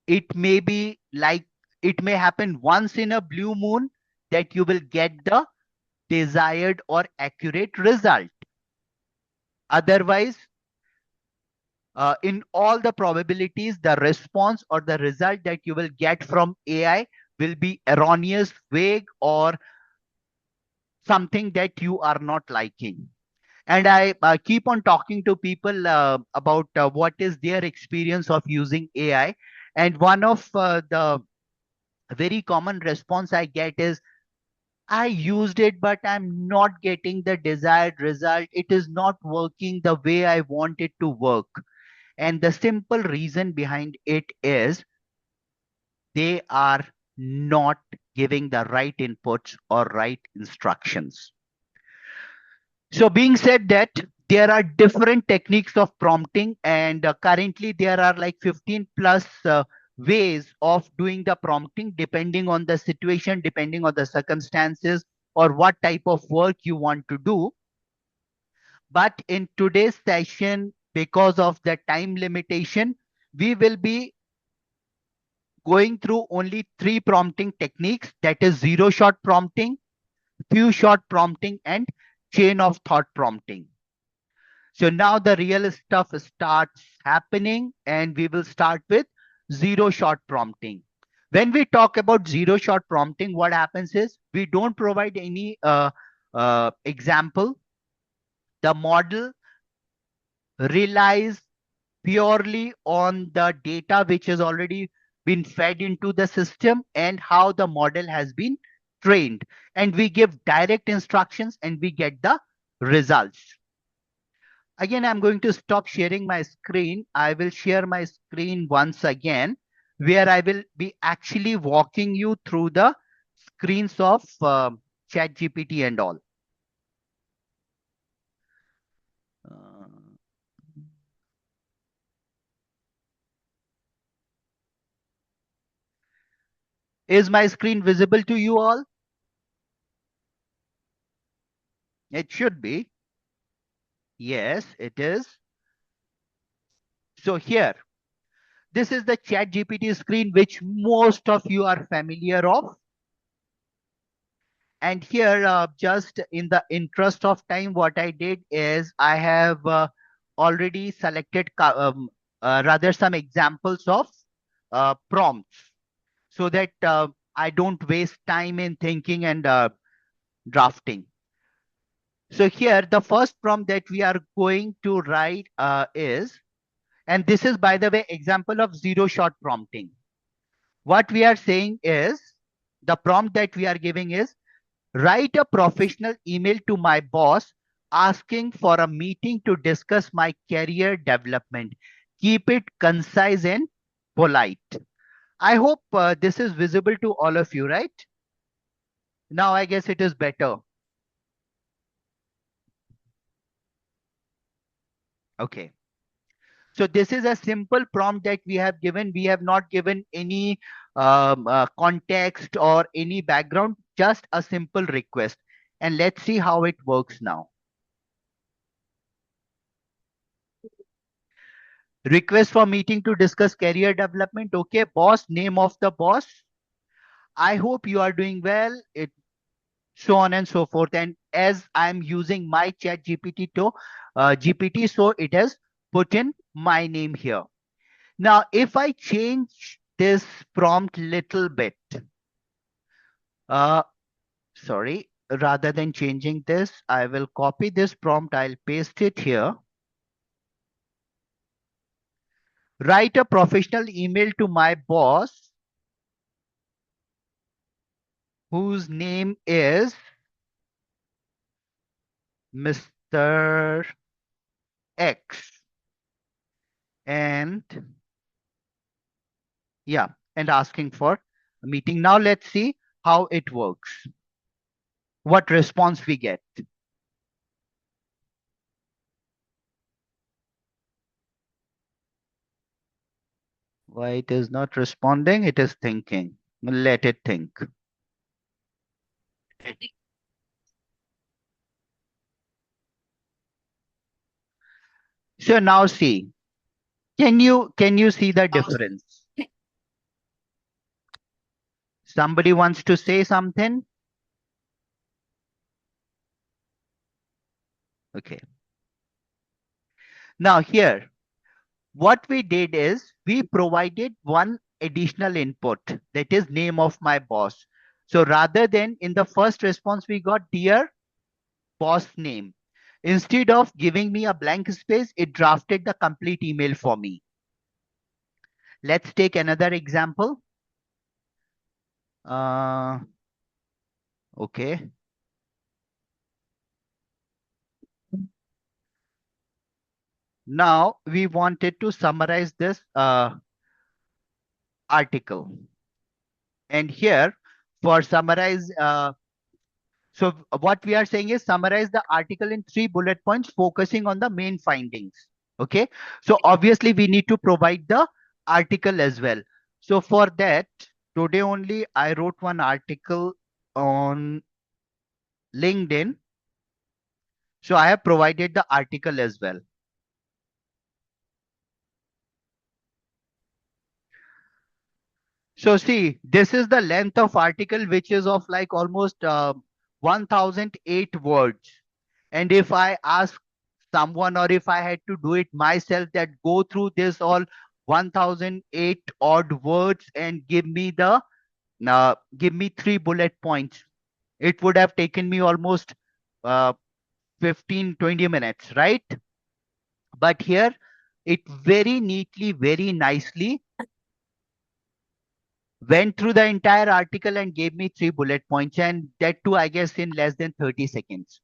it may be like it may happen once in a blue moon that you will get the desired or accurate result. Otherwise, in all the probabilities, the response or the result that you will get from AI will be erroneous, vague, or something that you are not liking. And I keep on talking to people about what is their experience of using AI. And one of the very common response I get is, I used it, but I'm not getting the desired result. It is not working the way I want it to work. And the simple reason behind it is they are not giving the right inputs or right instructions. So, being said that, there are different techniques of prompting, and currently there are like 15 plus ways of doing the prompting, depending on the situation, depending on the circumstances, or what type of work you want to do. But in today's session, because of the time limitation, we will be going through only three prompting techniques, that is zero shot prompting, few shot prompting, and chain of thought prompting. So now the real stuff starts happening, and we will start with zero shot prompting. When we talk about zero shot prompting, what happens is we don't provide any example. The model relies purely on the data which has already been fed into the system and how the model has been trained. And we give direct instructions and we get the results. Again, I'm going to stop sharing my screen. I will share my screen once again, where I will be actually walking you through the screens of ChatGPT and all. Uh, is my screen visible to you all? It should be. Yes, it is. So here, this is the ChatGPT screen, which most of you are familiar of. And here, just in the interest of time, what I did is I have already selected rather some examples of prompts so that I don't waste time in thinking and drafting. So here, the first prompt that we are going to write is, and this is, by the way, example of zero shot prompting. What we are saying is, the prompt that we are giving is, write a professional email to my boss asking for a meeting to discuss my career development. Keep it concise and polite. I hope this is visible to all of you, right? Now I guess it is better. Okay. So this is a simple prompt that we have given. We have not given any context or any background, just a simple request. And let's see how it works now. Request for meeting to discuss career development. Okay, boss, name of the boss. I hope you are doing well. It so on and so forth. And as I'm using my chat GPT to GPT, so it has put in my name here. Now, if I change this prompt little bit, uh, sorry, rather than changing this, I will copy this prompt. I'll paste it here. Write a professional email to my boss, whose name is Mr. X. And yeah, and asking for a meeting. Now let's see how it works. What response we get. Why it is not responding? It is thinking. Let it think. So now see, can you see the difference? Somebody wants to say something? Okay. Now here, what we did is we provided one additional input, that is name of my boss. So rather than in the first response we got dear boss name, instead of giving me a blank space, it drafted the complete email for me. Let's take another example. Okay. Now we wanted to summarize this article. And here for summarize, so what we are saying is summarize the article in 3 bullet points, focusing on the main findings. Okay. So obviously we need to provide the article as well. So for that, today only I wrote one article on LinkedIn. So I have provided the article as well. So see, this is the length of article, which is of like almost 1008 words. And if I ask someone or if I had to do it myself, that go through this all 1008 odd words and give me 3 bullet points, it would have taken me almost uh, 15-20 minutes, right? But here it very neatly, very nicely went through the entire article and gave me 3 bullet points, and that too, I guess, in less than 30 seconds.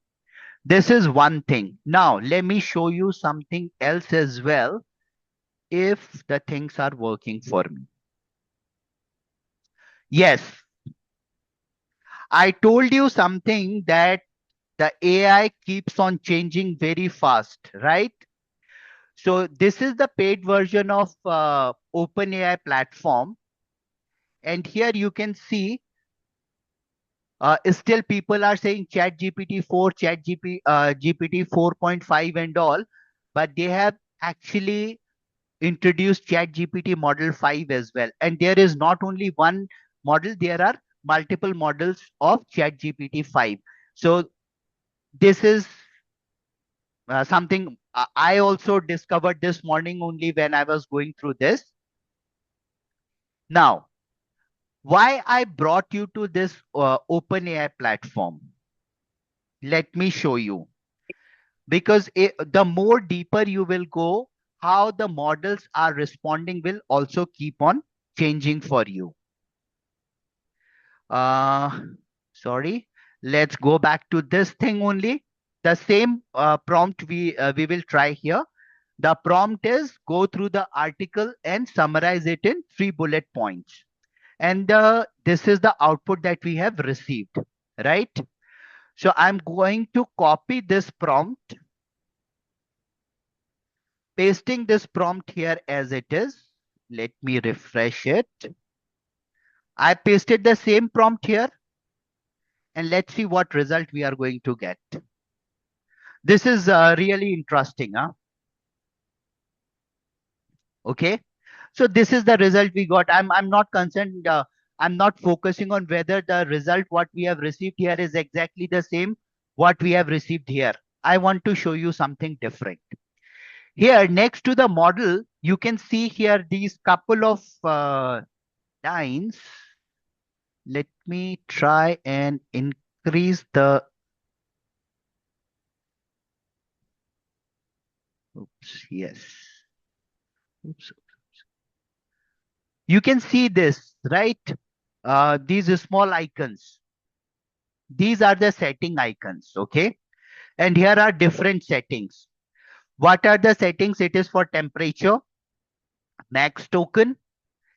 This is one thing. Now, let me show you something else as well, if the things are working for me. Yes, I told you something that the AI keeps on changing very fast, right? So this is the paid version of OpenAI platform. And here you can see still people are saying chat GPT 4, GPT 4.5 and all, but they have actually introduced chat GPT model 5 as well. And there is not only one model, there are multiple models of chat GPT 5. So this is something I also discovered this morning only when I was going through this. Now, why I brought you to this OpenAI platform? Let me show you. Because the more deeper you will go, how the models are responding will also keep on changing for you. Uh, Sorry, let's go back to this thing only. The same prompt we will try here. The prompt is go through the article and summarize it in 3 bullet points. And this is the output that we have received. right? So I'm going to copy this prompt, pasting this prompt here as it is. Let me refresh it. I pasted the same prompt here, and let's see what result we are going to get. This is really interesting, huh? Okay. So this is the result we got. I'm not concerned. I'm not focusing on whether the result what we have received here is exactly the same what we have received here. I want to show you something different. Here next to the model, you can see here these couple of lines. Let me try and increase the, oops, yes. Oops. You can see this, right? These small icons. These are the setting icons, okay? And here are different settings. What are the settings? It is for temperature, max token,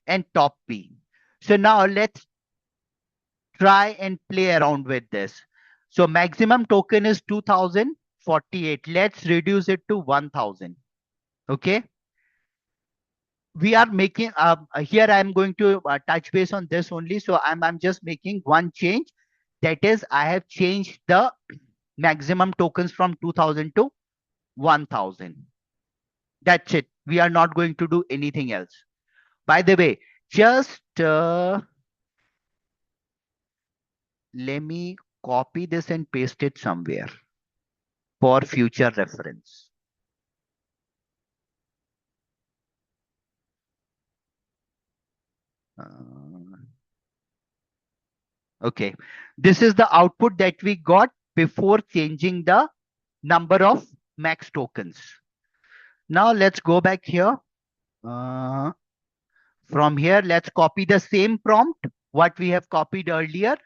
and top P. So now let's try and play around with this. So maximum token is 2048. Let's reduce it to 1000. Okay. We are making here I'm going to touch base on this only. So I'm just making one change. That is, I have changed the maximum tokens from 2000 to 1000. That's it. We are not going to do anything else. By the way, just let me copy this and paste it somewhere for future reference. Uh, okay. This is the output that we got before changing the number of max tokens. Now let's go back here. Uh, from here, let's copy the same prompt, what we have copied earlier.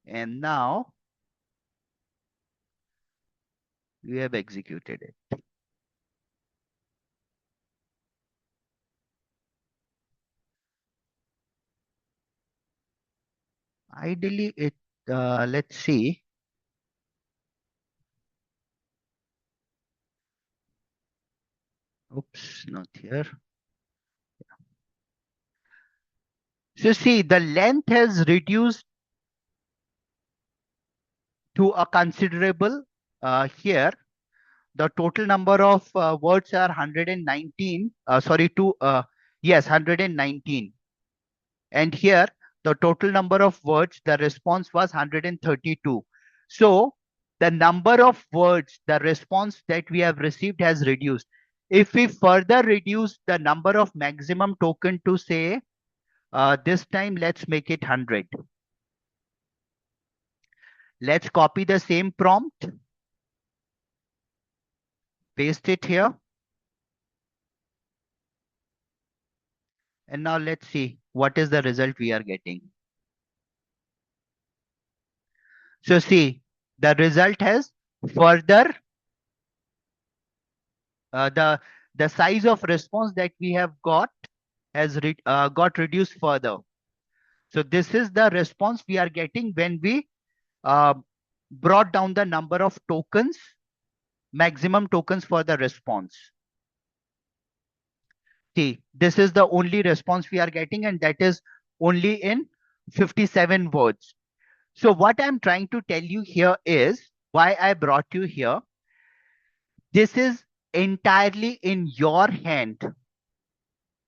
And now we have executed it. Ideally, let's see. Oops, not here. So see, the length has reduced to a considerable here. The total number of words are 119. Sorry, yes, 119. And here, the total number of words, the response was 132. So the number of words, the response that we have received has reduced. If we further reduce the number of maximum token to say, this time let's make it 100. Let's copy the same prompt, paste it here. And now let's see what is the result we are getting. So see, the result has further, the size of response that we have got has got reduced further. So this is the response we are getting when we uh, brought down the number of tokens, maximum tokens for the response. See, this is the only response we are getting, and that is only in 57 words. So what I'm trying to tell you here is why I brought you here. This is entirely in your hand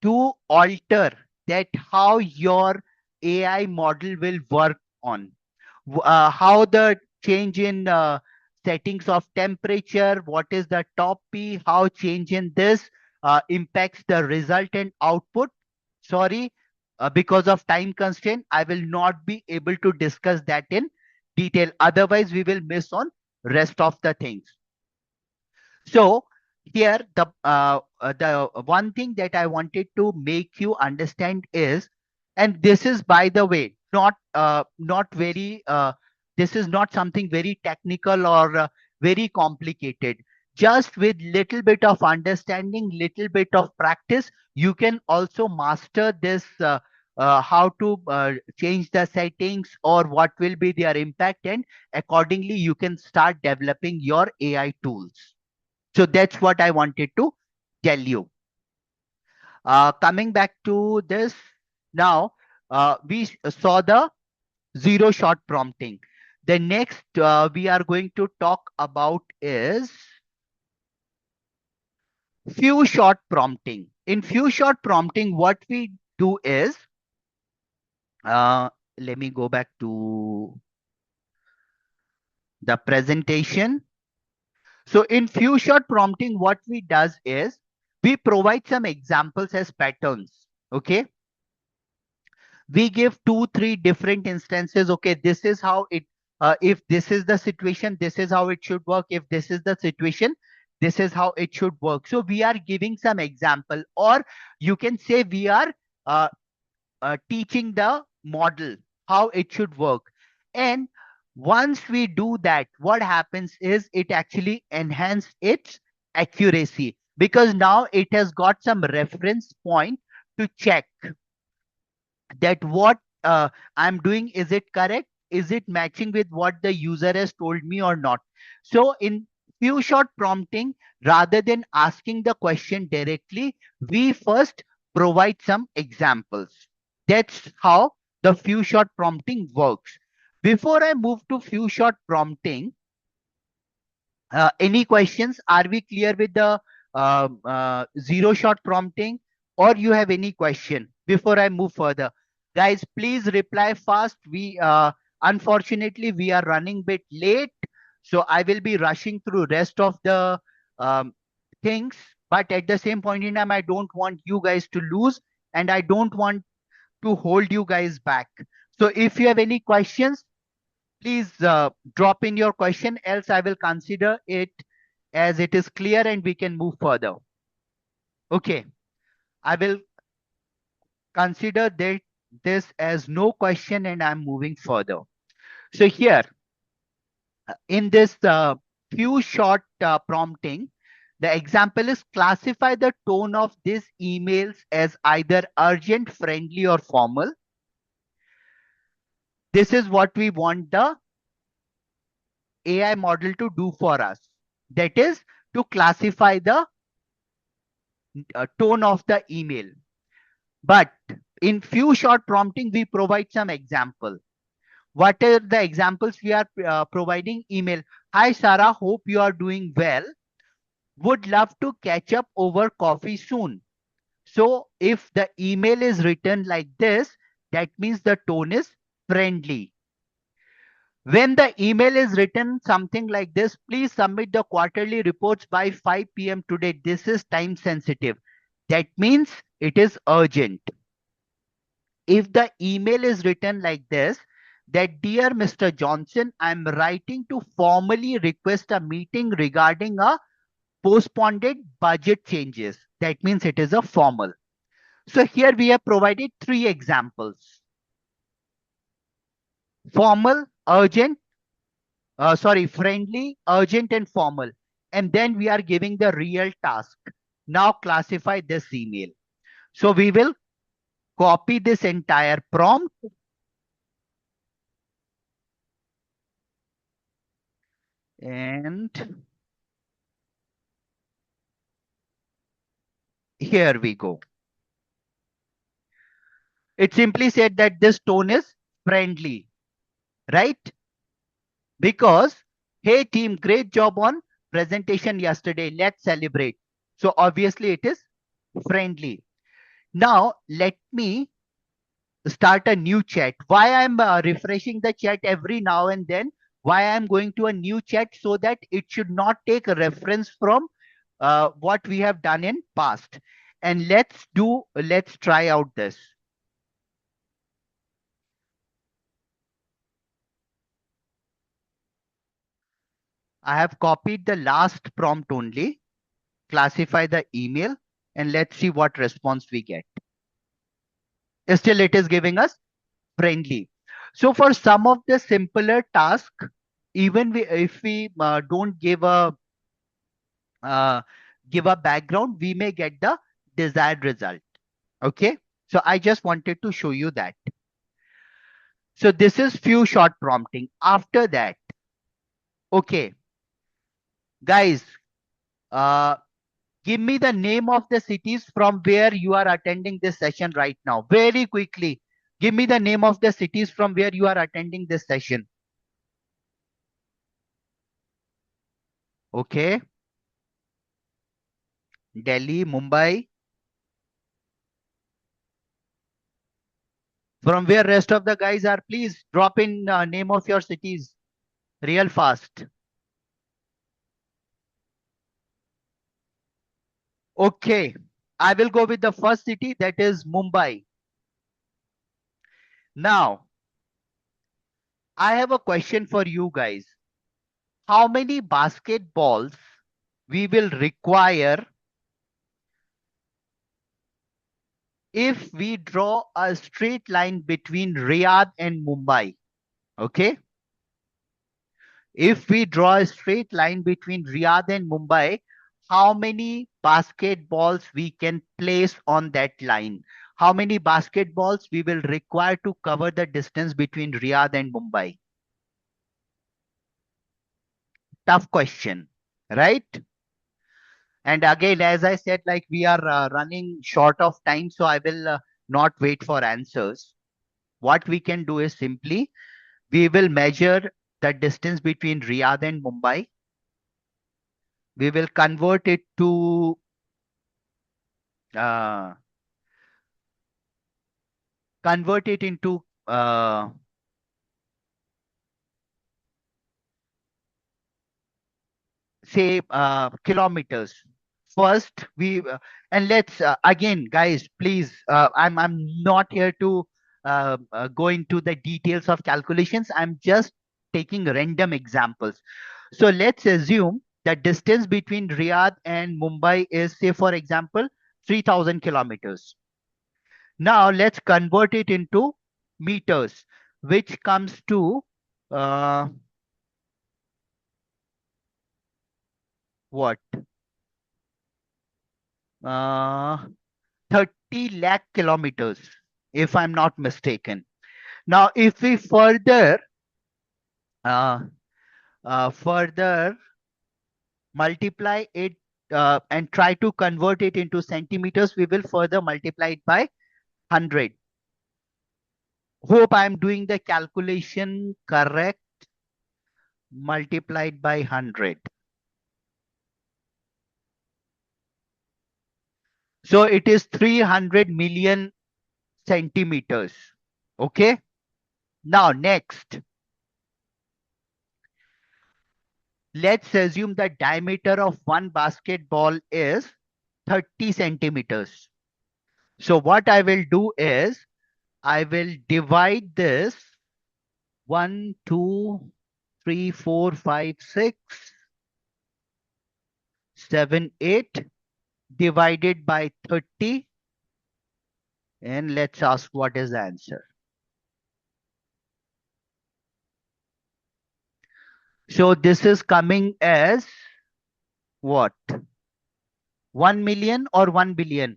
to alter that how your AI model will work on. How the change in settings of temperature, what is the top P, how change in this impacts the resultant output. Sorry, because of time constraint, I will not be able to discuss that in detail. Otherwise, we will miss on rest of the things. So here the one thing that I wanted to make you understand is, and this is by the way not very this is not something very technical or very complicated. Just with little bit of understanding, little bit of practice, you can also master this how to change the settings or what will be their impact, and accordingly you can start developing your AI tools. So that's what I wanted to tell you. Coming back to this now, saw the zero shot prompting. The next we are going to talk about is few shot prompting. In few shot prompting, what we do is, uh, let me go back to the presentation. So in few shot prompting, what we does is we provide some examples as patterns. Okay. We give two, three different instances. Okay. This is how it, if this is the situation, this is how it should work. If this is the situation, this is how it should work. So we are giving some example, or you can say we are uh, teaching the model how it should work. And once we do that, what happens is it actually enhances its accuracy, because now it has got some reference point to check that what I'm doing, is it correct? Is it matching with what the user has told me or not? So in few shot prompting, rather than asking the question directly, we first provide some examples. That's how the few shot prompting works. Before I move to few shot prompting, any questions? Are we clear with the zero shot prompting, or you have any question before I move further? Guys, please reply fast. We unfortunately we are running bit late, so I will be rushing through rest of the um, things. But at the same point in time, I don't want you guys to lose, and I don't want to hold you guys back. So if you have any questions, please drop in your question, else I will consider it as it is clear and we can move further. Okay, I will consider that this as no question and I'm moving further. So here in this few short prompting, the example is classify the tone of these emails as either urgent, friendly, or formal. This is what we want the AI model to do for us. That is to classify the tone of the email. But in few short prompting, we provide some example. What are the examples we are providing? Email. Hi, Sarah. Hope you are doing well. Would love to catch up over coffee soon. So if the email is written like this, that means the tone is friendly. When the email is written something like this, please submit the quarterly reports by 5 p.m. today. This is time sensitive. That means it is urgent. If the email is written like this, that dear Mr. Johnson, I'm writing to formally request a meeting regarding a postponed budget changes. That means it is a formal. So here we have provided three examples. Formal, urgent, friendly, urgent, and formal. And then we are giving the real task. Now classify this email. So we will copy this entire prompt and here we go. It simply said that this tone is friendly, right? Because, hey team, great job on presentation yesterday. Let's celebrate. So obviously it is friendly. Now let me start a new chat. Why I'm refreshing the chat every now and then? Why I'm going to a new chat? So that it should not take a reference from what we have done in past. And let's try out this. I have copied the last prompt only, classify the email, and let's see what response we get. Still, it is giving us friendly. So for some of the simpler tasks, even if we don't uh, give a background, we may get the desired result. Okay. So I just wanted to show you that. So this is few short prompting. After that, okay, guys, uh, give me the name of the cities from where you are attending this session right now. Very quickly, give me the name of the cities from where you are attending this session. Okay, Delhi, Mumbai. From where rest of the guys are, please drop in name of your cities real fast. Okay, I will go with the first city, that is Mumbai. Now, I have a question for you guys. How many basketballs we will require if we draw a straight line between Riyadh and Mumbai? Okay. If we draw a straight line between Riyadh and Mumbai, how many basketballs we can place on that line? How many basketballs we will require to cover the distance between Riyadh and Mumbai? Tough question, right? And again, as I said, like we are running short of time, so I will not wait for answers. What we can do is simply we will measure the distance between Riyadh and Mumbai. We will uh, convert it into say kilometers. First, we and let's again, guys, please. I'm not here to go into the details of calculations. I'm just taking random examples. So let's assume the distance between Riyadh and Mumbai is, say, for example, 3,000 kilometers. Now let's convert it into meters, which comes to uh, what? Uh, 30 lakh kilometers, if I'm not mistaken. Now, if we uh, further multiply it and try to convert it into centimeters, we will further multiply it by 100. Hope I'm doing the calculation correct. Multiplied by 100. So it is 300 million centimeters. Okay. Now, next, let's assume the diameter of one basketball is 30 centimeters. So what I will do is I will divide this 1, 2, 3, 4, 5, 6, 7, 8 divided by 30, and let's ask what is the answer. So this is coming as what? 1 million or 1 billion?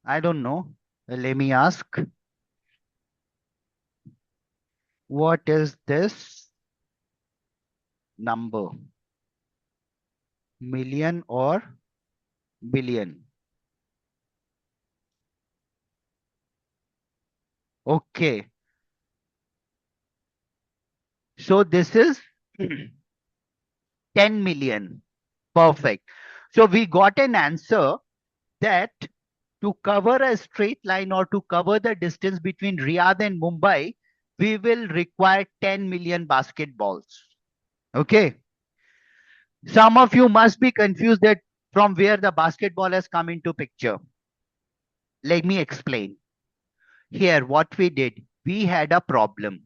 I don't know. Let me ask. What is this number? Million or billion? Okay. So this is 10 million. Perfect. So we got an answer that to cover a straight line or to cover the distance between Riyadh and Mumbai, we will require 10 million basketballs. Okay. Some of you must be confused that from where the basketball has come into picture. Let me explain. Here, what we did, we had a problem.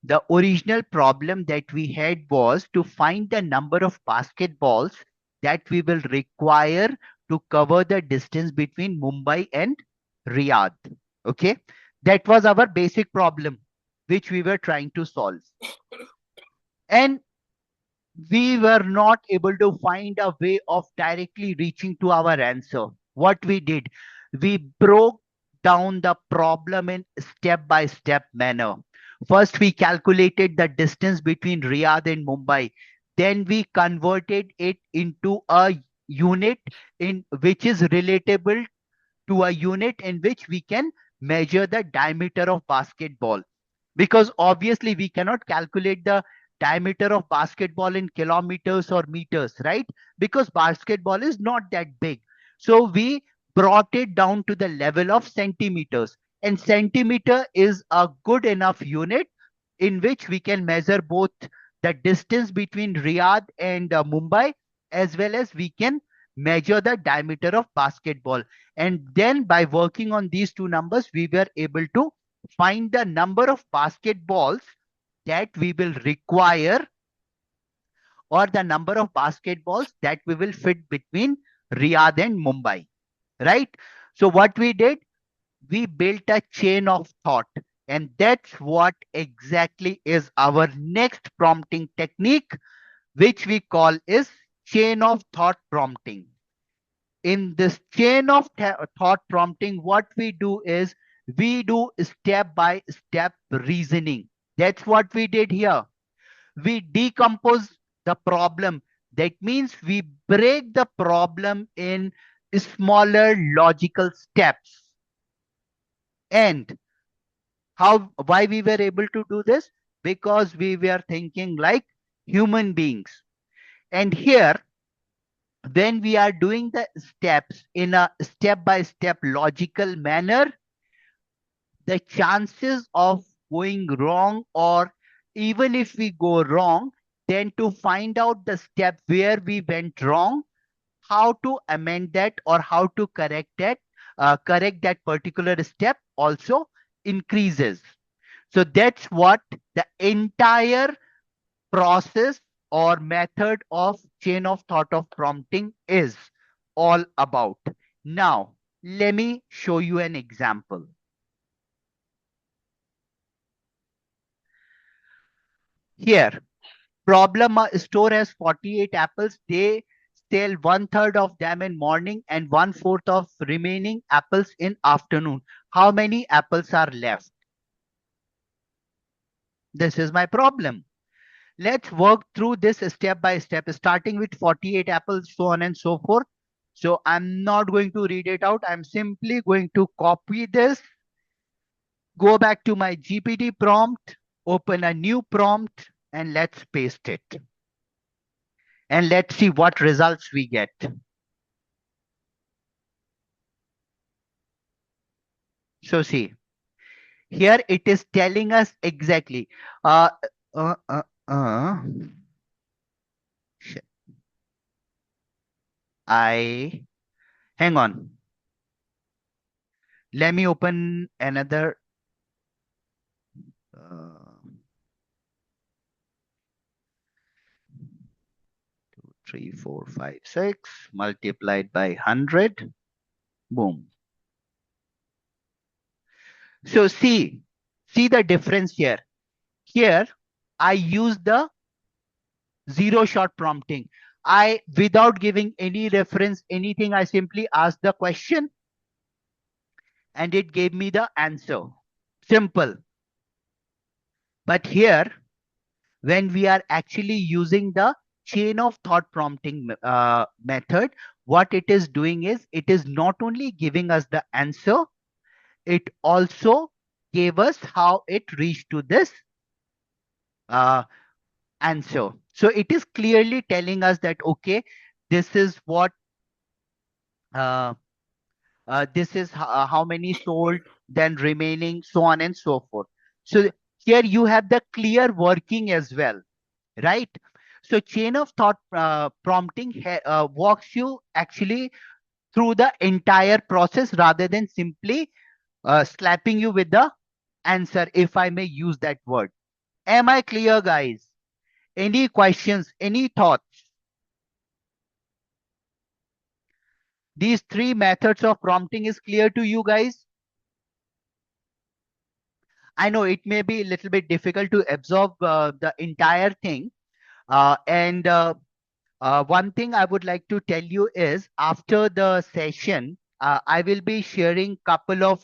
The original problem that we had was to find the number of basketballs that we will require to cover the distance between Mumbai and Riyadh. Okay. That was our basic problem, which we were trying to solve. And we were not able to find a way of directly reaching to our answer. What we did, we broke down the problem in step by step manner. First, we calculated the distance between Riyadh and Mumbai. Then we converted it into a unit in which is relatable to a unit in which we can measure the diameter of basketball, because obviously we cannot calculate the diameter of basketball in kilometers or meters, right? Because basketball is not that big. So we brought it down to the level of centimeters, and centimeter is a good enough unit in which we can measure both the distance between Riyadh and Mumbai, as well as we can measure the diameter of basketball. And then by working on these two numbers, we were able to find the number of basketballs that we will require, or the number of basketballs that we will fit between Riyadh and Mumbai, right? So what we did, we built a chain of thought, and that's what exactly is our next prompting technique, which we call is chain of thought prompting. In this chain of thought prompting, what we do is we do step by step reasoning. That's what we did here. We decompose the problem. That means we break the problem in smaller logical steps. And how, why we were able to do this? Because we were thinking like human beings. And here, when we are doing the steps in a step by step logical manner, the chances of going wrong, or even if we go wrong, then to find out the step where we went wrong, how to amend that or how to correct that particular step also increases. So that's what the entire process or method of chain of thought of prompting is all about. Now, let me show you an example. Here, problem store has 48 apples. They sell one third of them in morning and one fourth of remaining apples in afternoon. How many apples are left? This is my problem. Let's work through this step by step, starting with 48 apples, so on and so forth. So I'm not going to read it out. I'm simply going to copy this, go back to my GPT prompt, open a new prompt, and let's paste it. And let's see what results we get. So see, here it is telling us exactly. Uh, uh, uh, uh, I, hang on. Let me open another. Uh, 3, 4, 5, 6 multiplied by 100. Boom. So see the difference here. Here, I use the zero shot prompting. Without giving any reference, anything, I simply asked the question and it gave me the answer. Simple. But here, when we are actually using the chain of thought prompting method, what it is doing is it is not only giving us the answer, it also gave us how it reached to this uh, answer. So it is clearly telling us that, okay, this is what, uh, this is how many sold, then remaining, so on and so forth. So here you have the clear working as well, right? So chain of thought prompting walks you actually through the entire process rather than simply slapping you with the answer, if I may use that word. Am I clear, guys? Any questions, any thoughts? These three methods of prompting is clear to you guys? I know it may be a little bit difficult to absorb the entire thing, And one thing I would like to tell you is after the session, I will be sharing couple of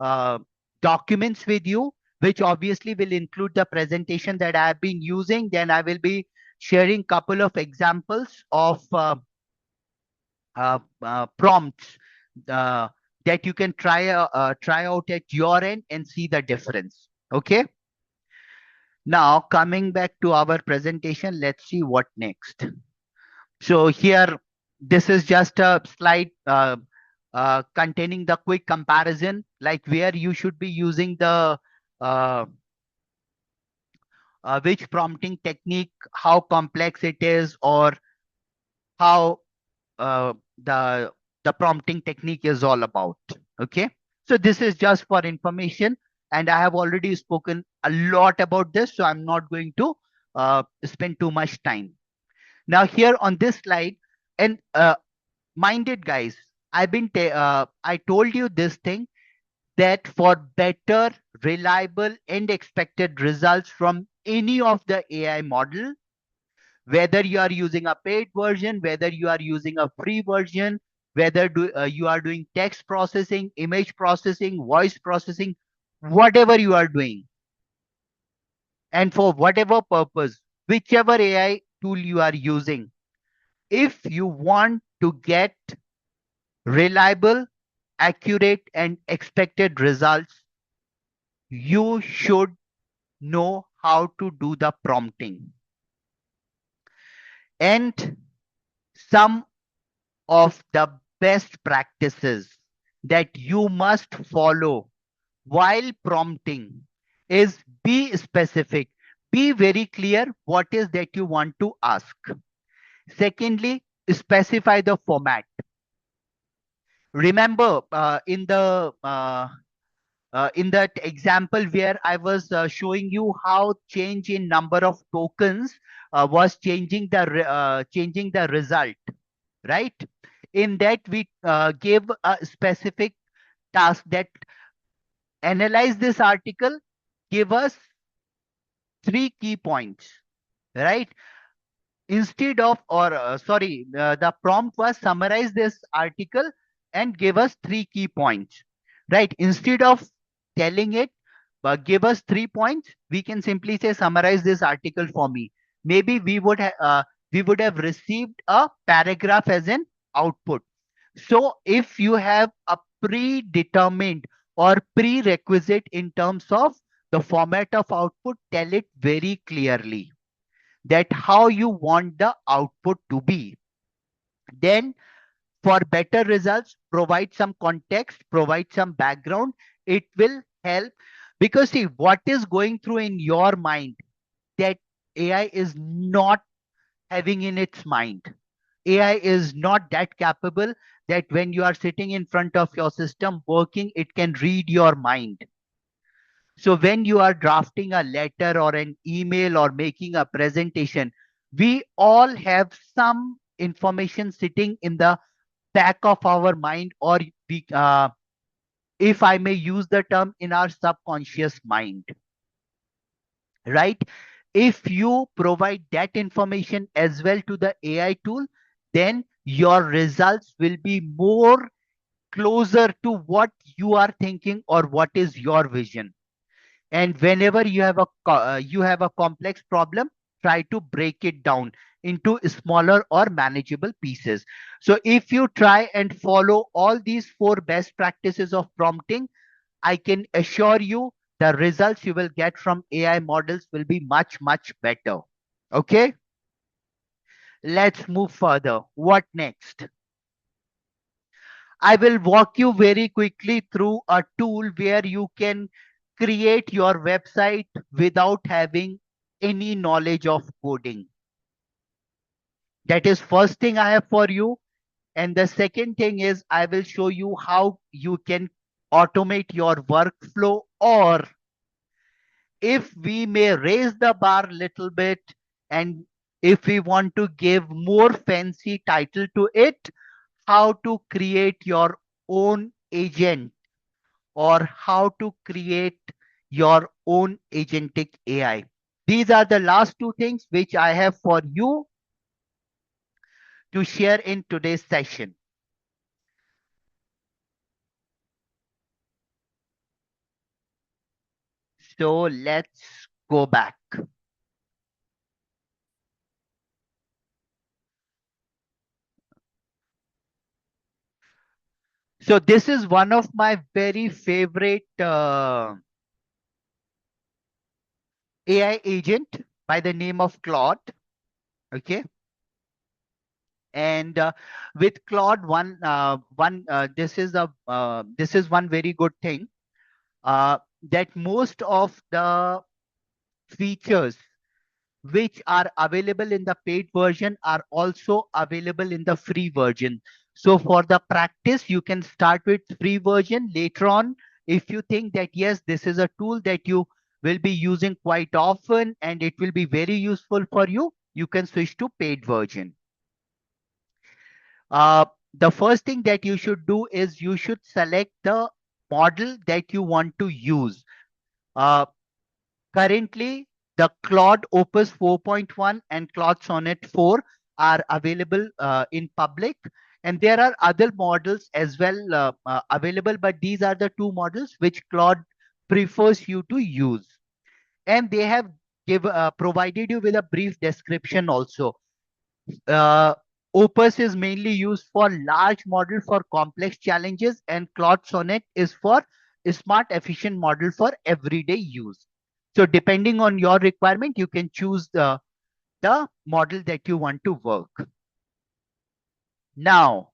uh, documents with you, which obviously will include the presentation that I have been using. Then I will be sharing couple of examples of prompts uh, that you can try out at your end and see the difference. Okay. Now coming back to our presentation, let's see what next. So here, this is just a slide containing the quick comparison, like where you should be using the uh, which prompting technique, how complex it is, or how uh, the the prompting technique is all about. Okay, so this is just for information, and I have already spoken a lot about this, so I'm not going to spend too much time. Now here on this slide, and mind it, guys. I told you this thing that for better, reliable, and expected results from any of the AI model, whether you are using a paid version, whether you are using a free version, whether you are doing text processing, image processing, voice processing, whatever you are doing, and for whatever purpose, whichever AI tool you are using, if you want to get reliable, accurate, and expected results, you should know how to do the prompting. And some of the best practices that you must follow while prompting is be specific, be very clear what is that you want to ask. Secondly, specify the format. Remember, in that example where I was showing you how change in number of tokens was changing the result, right? In that we gave a specific task that analyze this article, give us three key points, right? Instead of, or sorry, the prompt was summarize this article and give us three key points, right? Instead of telling it, give us 3 points, we can simply say summarize this article for me. Maybe we would have received a paragraph as an output. So if you have a predetermined or prerequisite in terms of the format of output, tell it very clearly that how you want the output to be. Then for better results, provide some context, provide some background. It will help, because see what is going through in your mind that AI is not having in its mind. AI is not that capable that when you are sitting in front of your system working, it can read your mind. So when you are drafting a letter or an email or making a presentation, we all have some information sitting in the back of our mind, or if I may use the term, in our subconscious mind, right? If you provide that information as well to the AI tool, then your results will be more closer to what you are thinking or what is your vision. And whenever you have a complex problem, try to break it down into smaller or manageable pieces. So if you try and follow all these four best practices of prompting, I can assure you the results you will get from AI models will be much, much better. Okay, let's move further. What next? I will walk you very quickly through a tool where you can create your website without having any knowledge of coding. That is first thing I have for you. And the second thing is I will show you how you can automate your workflow, or if we may raise the bar little bit, and if we want to give more fancy title to it, how to create your own agent, or how to create your own agentic AI. These are the last two things which I have for you to share in today's session. So let's go back. So this is one of my very favorite AI agent by the name of Claude. Okay. And with Claude, this is one very good thing, that most of the features which are available in the paid version are also available in the free version. So for the practice, you can start with free version. Later on, if you think that yes, this is a tool that you will be using quite often and it will be very useful for you, you can switch to paid version. Uh, the first thing that you should do is you should select the model that you want to use. Uh, Currently, the Claude Opus 4.1 and Claude Sonnet 4 are available in public, and there are other models as well available, but these are the two models which Claude prefers you to use. And they have provided you with a brief description also. uh, Opus is mainly used for large model for complex challenges, and Claude Sonnet is for a smart, efficient model for everyday use. So, depending on your requirement, you can choose the model that you want to work. Now,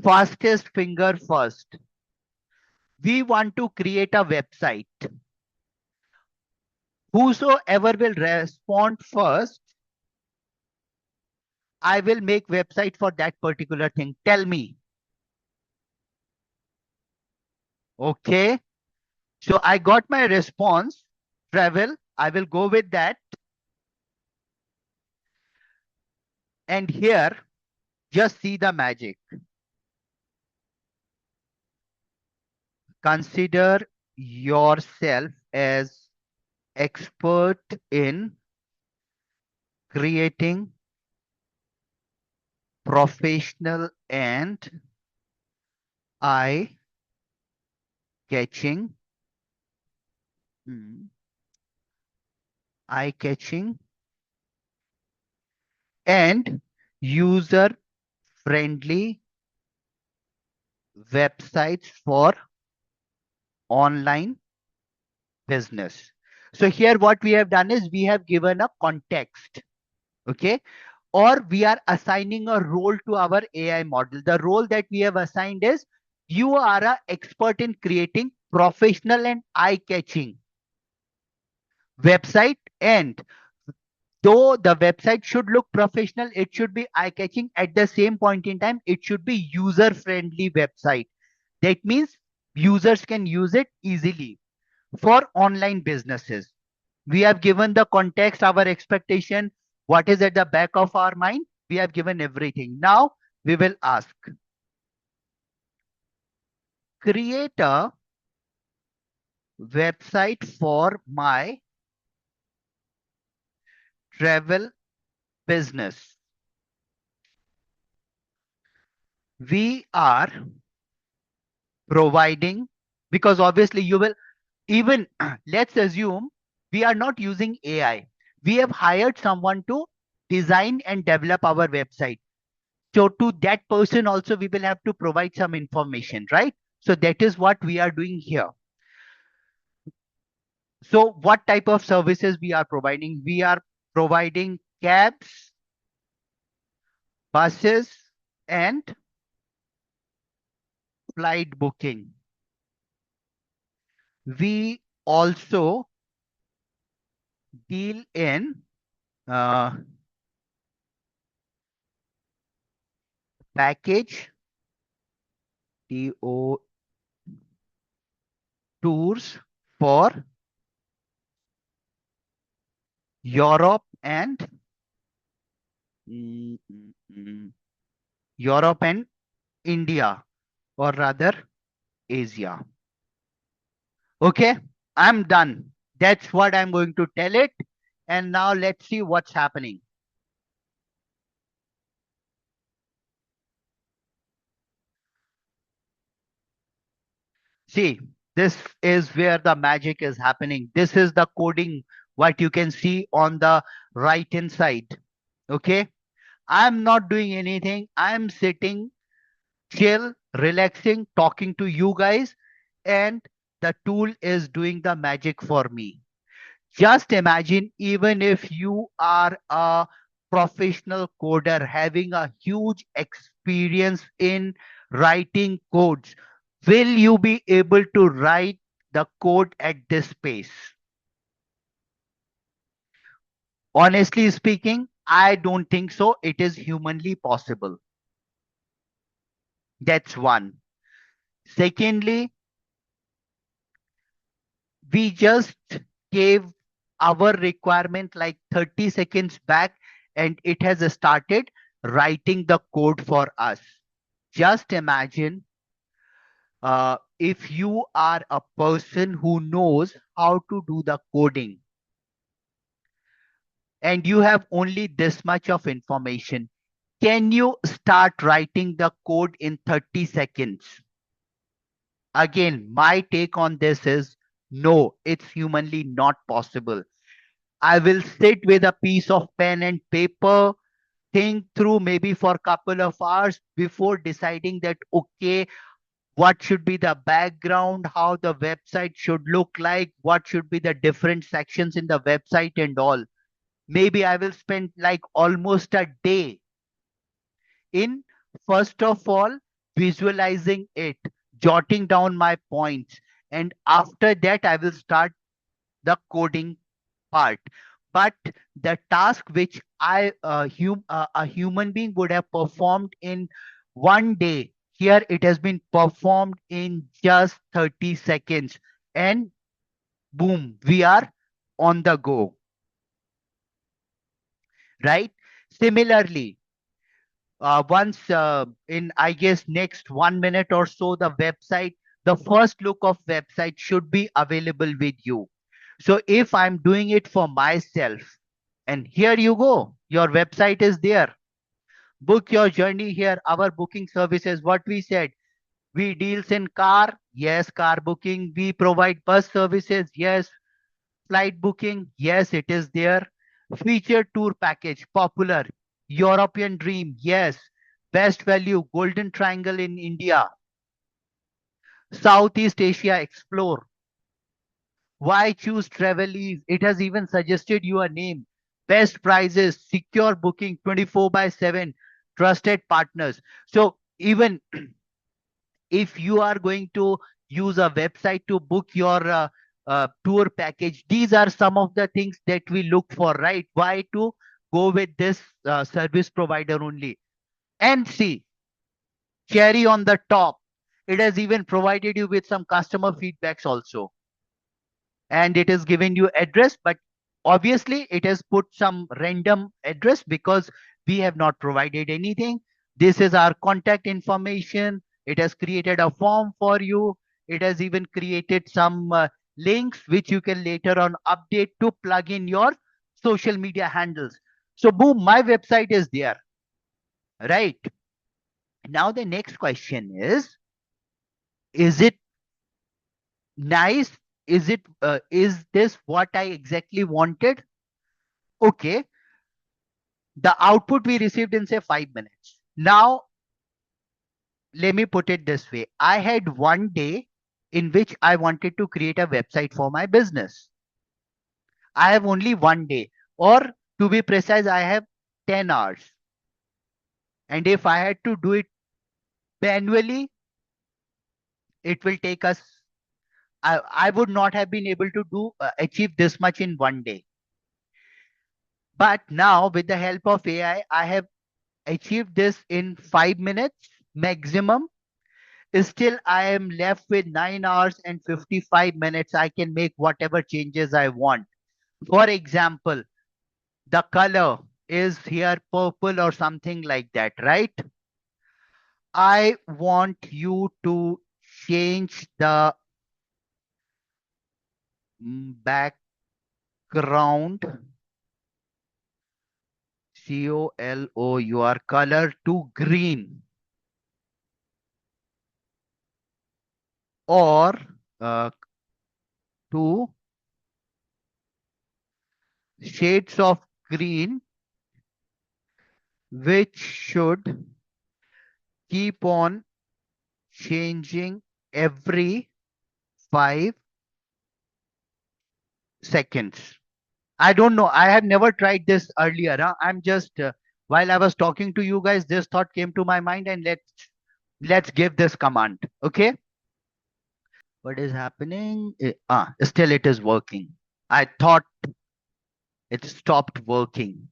fastest finger first. We want to create a website. Whosoever will respond first, I will make website for that particular thing. Tell me. Okay. So I got my response, travel. I will go with that. And here, just see the magic. Consider yourself as expert in creating professional and eye catching, mm, eye catching and user friendly websites for online business. So here what we have done is we have given a context. Okay. Or we are assigning a role to our AI model. The role that we have assigned is you are an expert in creating professional and eye-catching website, and though the website should look professional, it should be eye-catching. At the same point in time, it should be user-friendly website. That means users can use it easily for online businesses. We have given the context, our expectation, what is at the back of our mind. We have given everything. Now we will ask, create a website for my travel business. We are providing, because obviously you will even, let's assume we are not using AI. We have hired someone to design and develop our website. So to that person also, we will have to provide some information, right? So that is what we are doing here. So what type of services we are providing? We are providing cabs, buses, and flight booking. We also deal in uh, package TO tours for Europe and mm, mm, mm, Europe and India, or rather Asia. Okay, I'm done. That's what I'm going to tell it. And now let's see what's happening. See, this is where the magic is happening. This is the coding, what you can see on the right hand side. Okay. I'm not doing anything. I'm sitting, chill, relaxing, talking to you guys, and the tool is doing the magic for me. Just imagine, even if you are a professional coder having a huge experience in writing codes, will you be able to write the code at this pace? Honestly speaking, I don't think so. It is humanly possible. That's one. Secondly, we just gave our requirement like 30 seconds back and it has started writing the code for us. Just imagine, if you are a person who knows how to do the coding and you have only this much of information, can you start writing the code in 30 seconds? Again, my take on this is no, it's humanly not possible. I will sit with a piece of pen and paper, think through maybe for a couple of hours before deciding that, okay, what should be the background, how the website should look like, what should be the different sections in the website and all. Maybe I will spend like almost a day in, first of all, visualizing it, jotting down my points, and after that, I will start the coding part. But the task which a human being would have performed in one day, here it has been performed in just 30 seconds. And boom, we are on the go, right? Similarly, once in, I guess, next 1 minute or so, the website, the first look of website should be available with you. So if I'm doing it for myself, and here you go, your website is there. Book your journey here. Our booking services, what we said, we deals in car, yes, car booking. We provide bus services, yes. Flight booking, yes, it is there. Featured tour package, popular. European dream, yes. Best value, golden triangle in India. Southeast Asia, explore. Why choose travel ease? It has even suggested you a name. Best prices, secure booking 24 by 7, trusted partners. So even if you are going to use a website to book your tour package, these are some of the things that we look for, right? Why to go with this service provider only? And see, cherry on the top, it has even provided you with some customer feedbacks also, and it is giving you address, but obviously it has put some random address because we have not provided anything. This is our contact information. It has created a form for you. It has even created some links which you can later on update to plug in your social media handles. So boom, my website is there, right? Now the next question is it nice? Is this what I exactly wanted? Okay, the output we received in say 5 minutes. Now, let me put it this way. I had one day in which I wanted to create a website for my business. I have only one day, or to be precise, I have 10 hours. And if I had to do it manually, it will take us, I would not have been able to achieve this much in one day. But now, with the help of AI, I have achieved this in 5 minutes maximum. Still, I am left with 9 hours and 55 minutes. I can make whatever changes I want. For example, the color is here purple or something like that, right? I want you to change the background COLOUR color to green or uh, to shades of green which should keep on changing every 5 seconds. I don't know. I have never tried this earlier. Huh? I'm just while I was talking to you guys, this thought came to my mind, and let's give this command. Okay, what is happening? Still it is working. I thought it stopped working.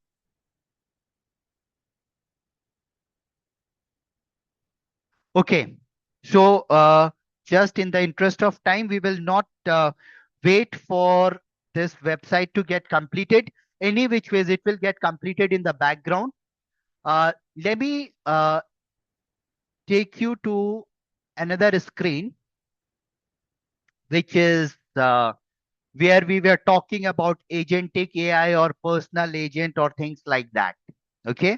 Okay, so just in the interest of time, we will not wait for this website to get completed. Any which ways, it will get completed in the background. Let me take you to another screen, which is where we were talking about agentic AI or personal agent or things like that. Okay,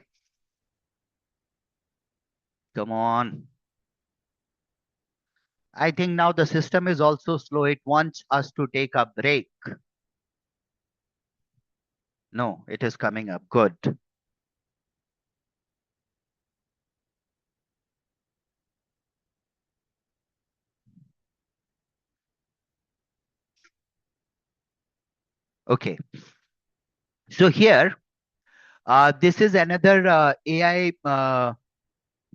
come on. I think now the system is also slow. It wants us to take a break. No, it is coming up. Good. Okay. So here, this is another AI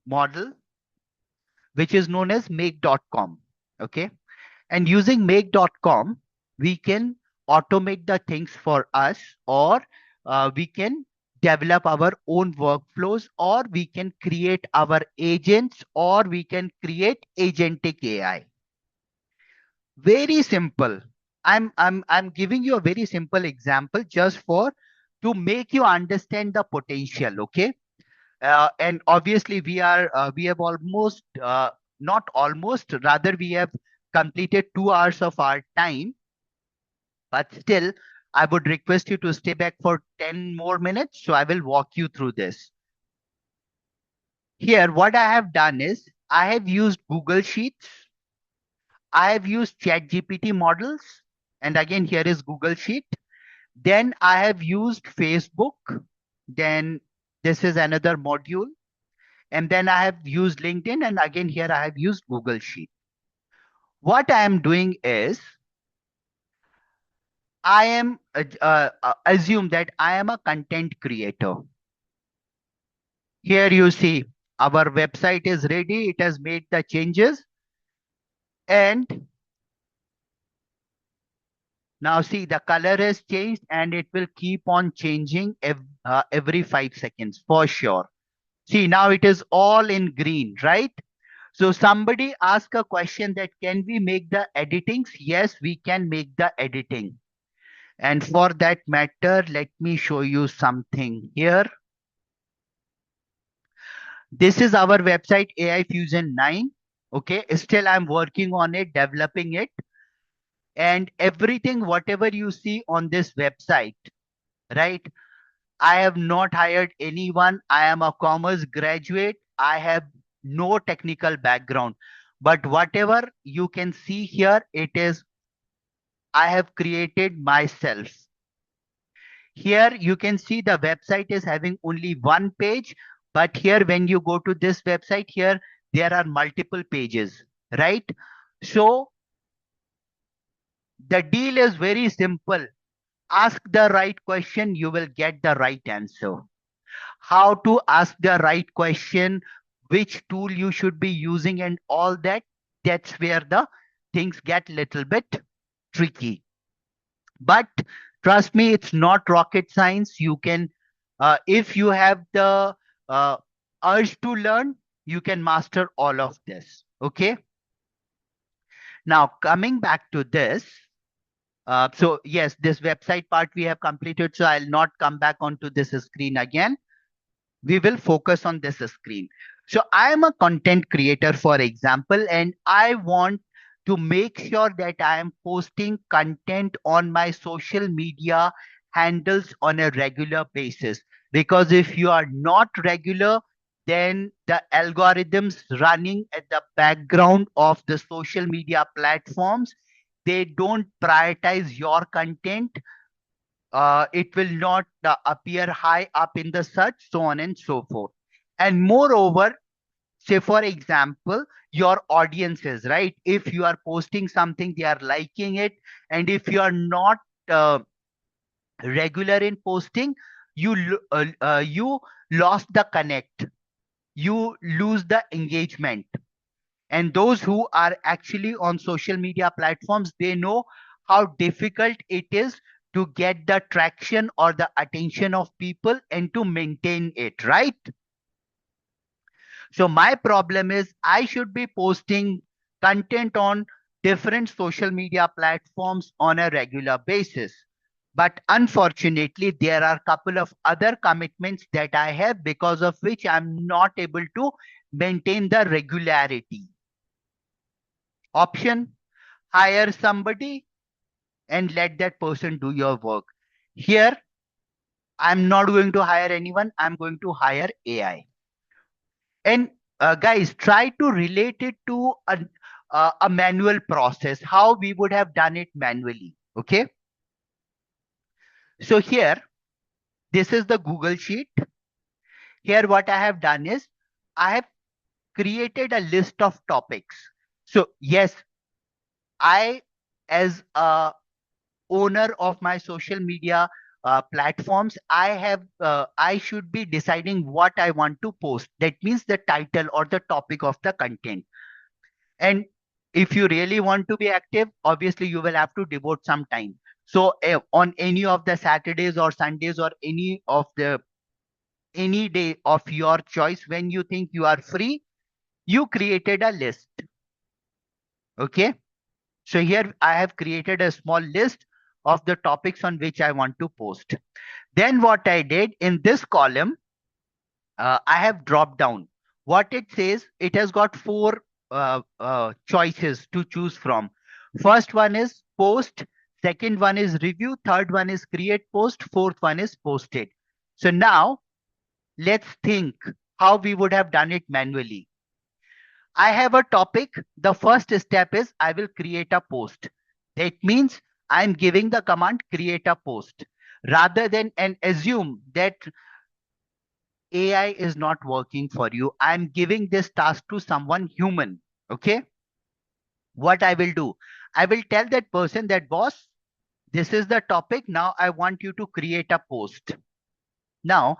model, which is known as make.com. Okay. And using make.com, we can automate the things for us, or we can develop our own workflows, or we can create our agents, or we can create agentic AI. Very simple. I'm giving you a very simple example just for to make you understand the potential. Okay. And obviously we have almost not almost, rather we have completed 2 hours of our time, but still I would request you to stay back for 10 more minutes, so I will walk you through this. Here what I have done is I have used Google Sheets, I have used ChatGPT models, and again here is Google Sheet. Then I have used Facebook, then this is another module. And then I have used LinkedIn, and again here I have used Google Sheet. What I am doing is I am assume that I am a content creator. Here you see our website is ready. It has made the changes, and now see the color has changed, and it will keep on changing every 5 seconds for sure. See, now it is all in green, right? So somebody asked a question that can we make the editings? Yes, we can make the editing. And for that matter, let me show you something here. This is our website, AI Fusion 9. Okay, still I'm working on it, developing it. And everything, whatever you see on this website, right? I have not hired anyone. I am a commerce graduate. I have no technical background. But whatever you can see here, it is I have created myself. Here you can see the website is having only one page, but here when you go to this website here, there are multiple pages, right? So the deal is very simple. Ask the right question, you will get the right answer. How to ask the right question, which tool you should be using and all that, that's where the things get little bit tricky. But trust me, it's not rocket science. You can, if you have the uh, urge to learn, you can master all of this. Okay. Now, coming back to this. So yes, this website part we have completed. So I'll not come back onto this screen again. We will focus on this screen. So I am a content creator, for example, and I want to make sure that I am posting content on my social media handles on a regular basis. Because if you are not regular, then the algorithms running at the background of the social media platforms, they don't prioritize your content. It will not appear high up in the search, so on and so forth. And moreover, say for example, your audiences, right? If you are posting something, they are liking it. And if you are not uh, regular in posting, you lost the connect, you lose the engagement. And those who are actually on social media platforms, they know how difficult it is to get the traction or the attention of people and to maintain it, right? So my problem is I should be posting content on different social media platforms on a regular basis. But unfortunately, there are a couple of other commitments that I have, because of which I'm not able to maintain the regularity. Option: hire somebody and let that person do your work. Here, I'm not going to hire anyone, I'm going to hire AI. And guys, try to relate it to a manual process, how we would have done it manually. Okay. So here, this is the Google Sheet. Here, what I have done is I have created a list of topics. So yes, I, as a owner of my social media platforms, I should be deciding what I want to post. That means the title or the topic of the content. And if you really want to be active, obviously you will have to devote some time. So on any of the Saturdays or Sundays or any day of your choice, when you think you are free, you created a list. Okay. So here I have created a small list of the topics on which I want to post. Then what I did in this column, I have dropped down. What it says, it has got four choices to choose from. First one is post, second one is review, third one is create post, fourth one is posted. So now let's think how we would have done it manually. I have a topic. The first step is I will create a post. That means I'm giving the command create a post rather than and assume that AI is not working for you. I'm giving this task to someone human. Okay. What I will do, I will tell that person that, boss, this is the topic. Now I want you to create a post. Now,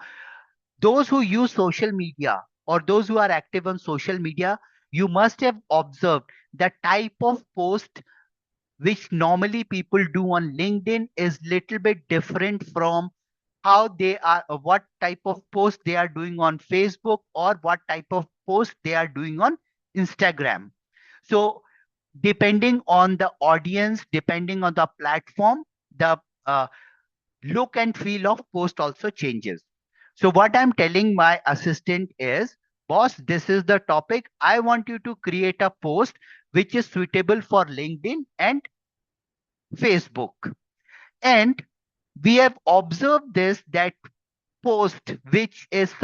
those who use social media or those who are active on social media, you must have observed the type of post which normally people do on LinkedIn is little bit different from how they are, what type of post they are doing on Facebook or what type of post they are doing on Instagram. So depending on the audience, depending on the platform, the look and feel of post also changes. So what I'm telling my assistant is, boss, this is the topic. I want you to create a post which is suitable for LinkedIn and Facebook. And we have observed this, that post which is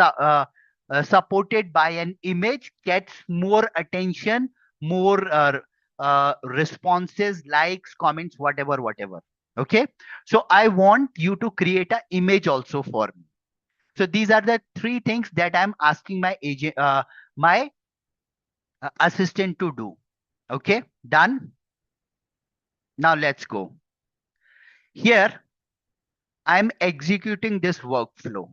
supported by an image gets more attention, more responses, likes, comments, whatever, whatever. Okay. So I want you to create an image also for me. So these are the three things that I'm asking my agent, my assistant to do. Okay. Done. Now let's go. Here, I'm executing this workflow.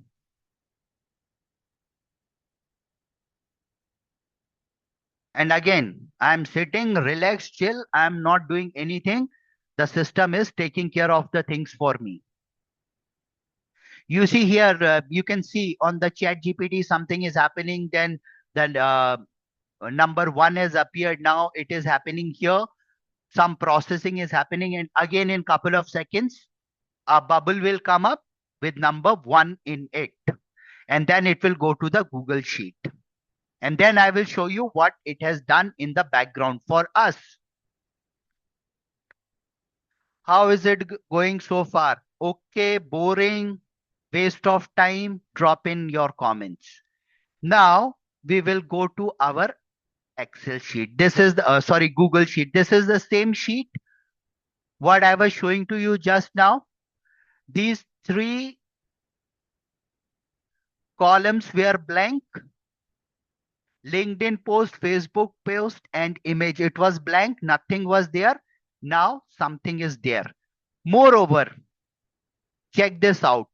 And again, I'm sitting, relaxed, chill. I'm not doing anything. The system is taking care of the things for me. You see here, you can see on the chat GPT, something is happening. Then number one has appeared. Now it is happening here. Some processing is happening. And again, in couple of seconds, a bubble will come up with number one in it. And then it will go to the Google Sheet. And then I will show you what it has done in the background for us. How is it going so far? Okay, boring, waste of time. Drop in your comments. Now we will go to our Excel sheet. This is the sorry, Google sheet. This is the same sheet what I was showing to you just now. These three columns were blank. LinkedIn post, Facebook post, and image. It was blank. Nothing was there. Now something is there. Moreover, check this out.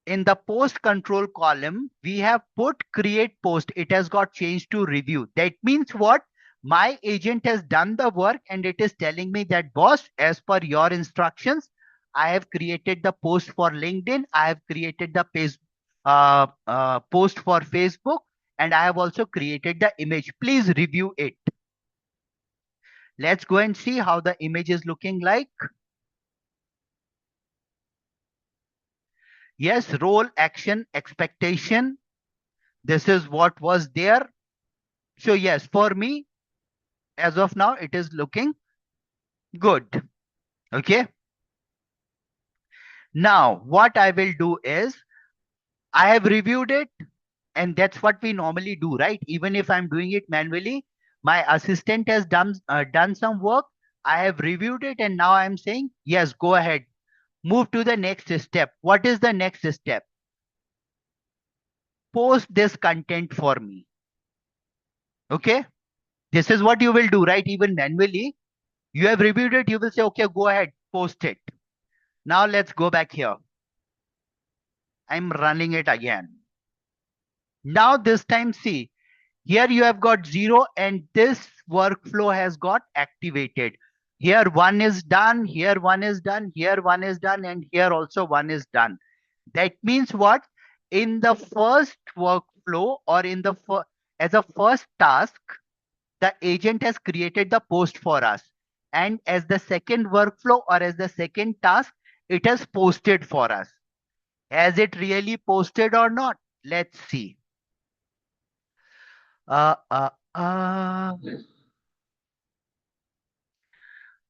In the post control column, we have put create post. It has got changed to review. That means what? My agent has done the work and it is telling me that, boss, as per your instructions, I have created the post for LinkedIn. I have created the post for Facebook, and I have also created the image. Please review it. Let's go and see how the image is looking like. Yes, role, action, expectation. This is what was there. So yes, for me, as of now, it is looking good. Okay. Now, what I will do is I have reviewed it, and that's what we normally do, right? Even if I'm doing it manually, my assistant has done some work. I have reviewed it, and now I'm saying, yes, go ahead. Move to the next step. What is the next step? Post this content for me. Okay. This is what you will do, right? Even manually, you have reviewed it. You will say, okay, go ahead, post it. Now let's go back here. I'm running it again. Now this time, see, here you have got 0 and this workflow has got activated. Here one is done, here one is done, here one is done, and here also one is done. That means what? In the first workflow, or in the as a first task, the agent has created the post for us. And as the second workflow, or as the second task, it has posted for us. Has it really posted or not? Let's see. Uh, uh, uh.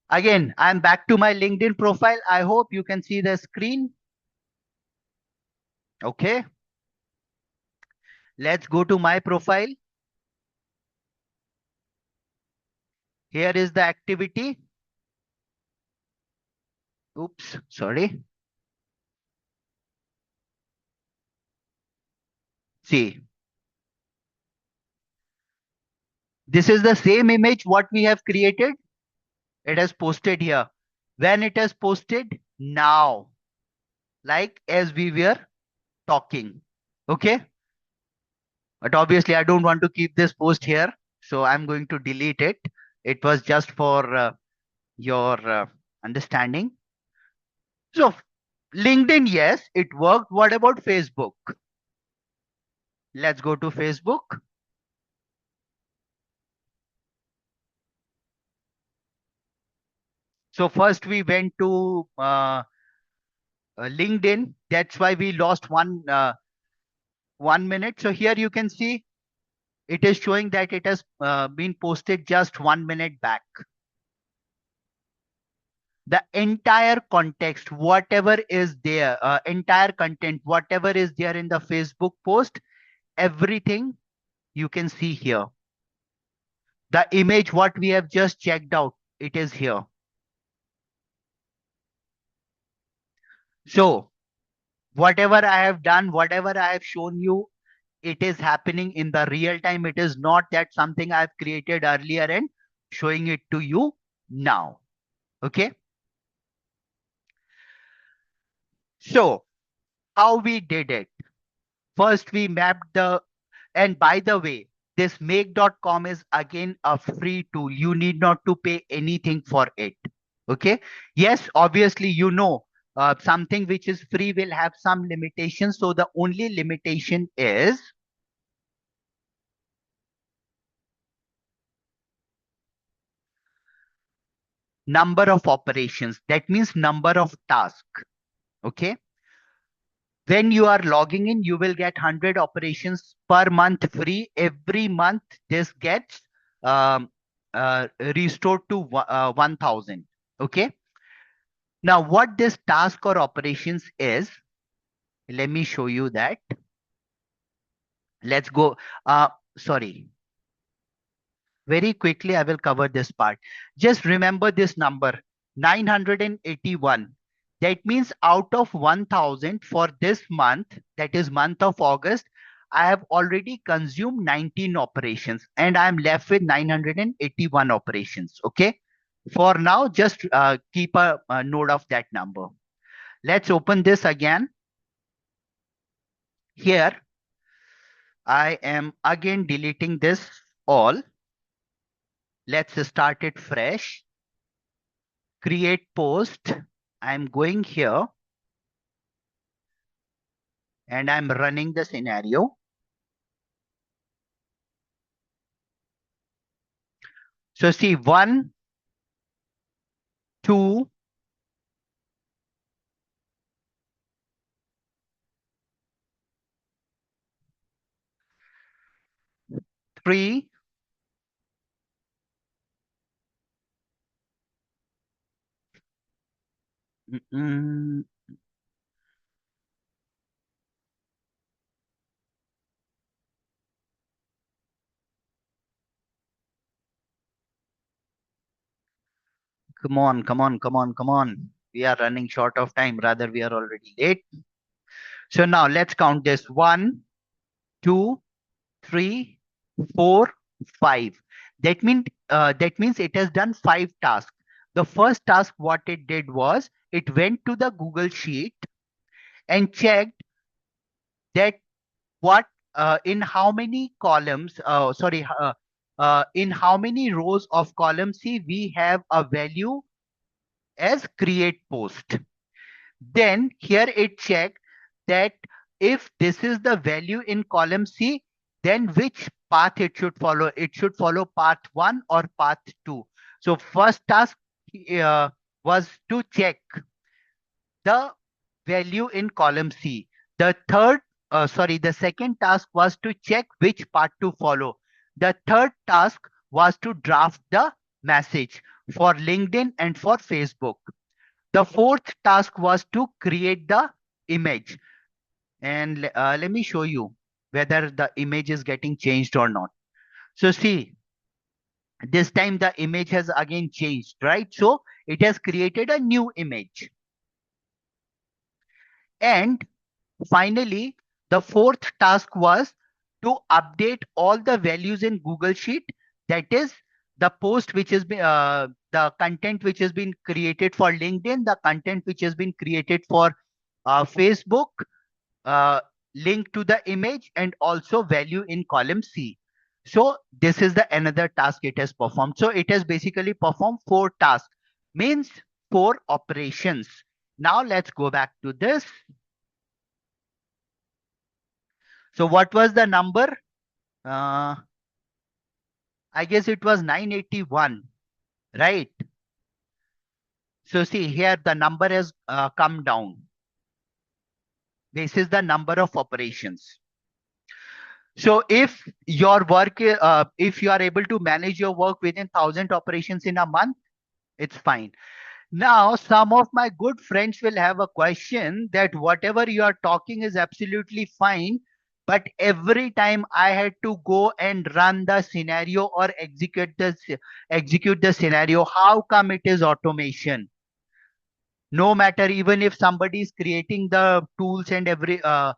Again, I'm back to my LinkedIn profile. I hope you can see the screen. Okay. Let's go to my profile. Here is the activity. Oops, sorry. See, this is the same image what we have created. It has posted here. When it has posted? Now, like as we were talking. Okay. But obviously, I don't want to keep this post here. So I'm going to delete it. It was just for your understanding. So LinkedIn, yes, it worked. What about Facebook? Let's go to Facebook. So first we went to LinkedIn. That's why we lost 1 minute. So here you can see it is showing that it has been posted just 1 minute back. The entire context, whatever is there, entire content, whatever is there in the Facebook post, everything you can see here. The image, what we have just checked out, it is here. So whatever I have done, whatever I have shown you, it is happening in the real time. It is not that something I've created earlier and showing it to you now. Okay. So how we did it? First, we mapped and by the way, this make.com is again a free tool. You need not to pay anything for it. Okay. Yes, obviously, something which is free will have some limitations. So the only limitation is number of operations. That means number of tasks. Okay. When you are logging in, you will get 100 operations per month free. Every month, this gets um, restored to 1000. Okay. Now, what this task or operations is, let me show you that. Let's go. Sorry. Very quickly, I will cover this part. Just remember this number 981. That means out of 1000 for this month, that is month of August, I have already consumed 19 operations and I am left with 981 operations. Okay. For now, just keep a note of that number. Let's open this again. Here, I am again deleting this all. Let's start it fresh. Create post. I'm going here and I'm running the scenario. So see 1, 2, 3, mm, come on, come on, come on, come on. We are running short of time. Rather, we are already late. So now let's count this 1, 2, 3, 4, 5. That means it has done 5 tasks. The first task, what it did was it went to the Google Sheet and checked that what in how many columns, in how many rows of column C we have a value as create post. Then here it checked that if this is the value in column C, then which path it should follow? It should follow path 1 or path 2. So first task uh, was to check the value in column C. The second task was to check which part to follow. The third task was to draft the message for LinkedIn and for Facebook. The fourth task was to create the image. And let me show you whether the image is getting changed or not. So see, this time the image has again changed, right? So it has created a new image. And finally, the fourth task was to update all the values in Google Sheet. That is the post which has been, the content which has been created for LinkedIn, the content which has been created for Facebook, uh, link to the image, and also value in column C. So this is the another task it has performed. So it has basically performed 4 tasks, means 4 operations. Now let's go back to this. So what was the number? Uh, I guess it was 981, right? So see here the number has come down. This is the number of operations. So if you are able to manage your work within 1,000 operations in a month, it's fine. Now, some of my good friends will have a question that whatever you are talking is absolutely fine, but every time I had to go and run the scenario or execute the scenario, how come it is automation? No matter, even if somebody is creating the tools and the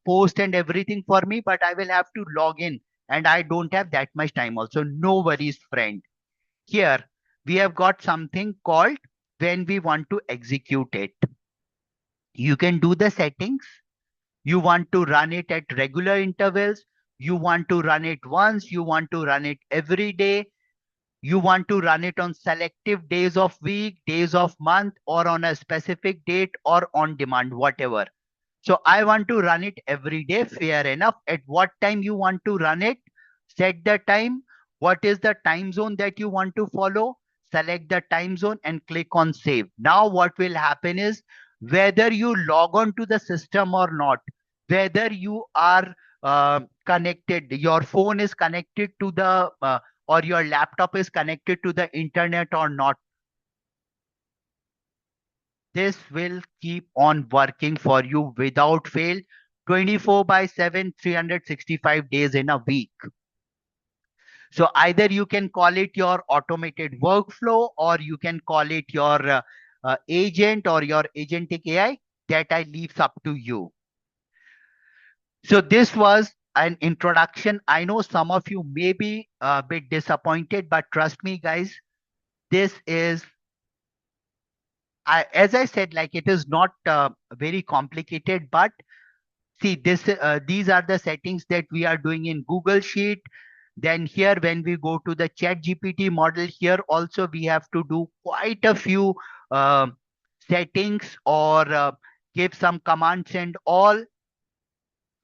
post and everything for me, but I will have to log in and I don't have that much time also. No worries, friend. Here we have got something called when we want to execute it. You can do the settings. You want to run it at regular intervals. You want to run it once. You want to run it every day. You want to run it on selective days of week, days of month, or on a specific date or on demand, whatever. So I want to run it every day, fair enough. At what time you want to run it? Set the time. What is the time zone that you want to follow? Select the time zone and click on save. Now what will happen is whether you log on to the system or not, whether you are connected, your phone is connected to the or your laptop is connected to the internet or not, This will keep on working for you without fail, 24 by 7, 365 days in a week. So either you can call it your automated workflow, or you can call it your agent or your agentic AI. That I leaves up to you. So this was an introduction. I know some of you may be a bit disappointed, but trust me, guys, this is, as I said, like it is not very complicated, but see, these are the settings that we are doing in Google Sheet. Then here, when we go to the Chat GPT model, here also we have to do quite a few uh, settings, or give some commands and all.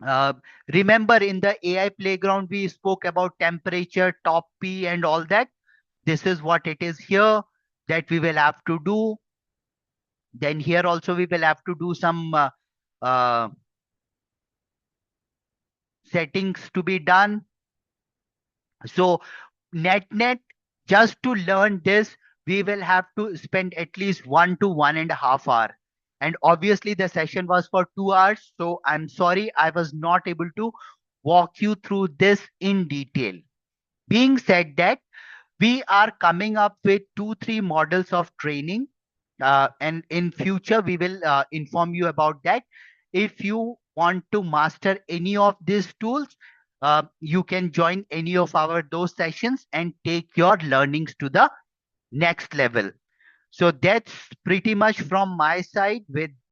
Uh, Remember, in the AI playground, we spoke about temperature, top P, and all that. This is what it is here that we will have to do. Then here also we will have to do some uh, settings to be done. So net, just to learn this, we will have to spend at least 1 to 1.5 hours. And obviously the session was for 2 hours. So I'm sorry, I was not able to walk you through this in detail. Being said that, we are coming up with 2 3 models of training, and in future we will inform you about that. If you want to master any of these tools, you can join any of our those sessions and take your learnings to the next level. So that's pretty much from my side with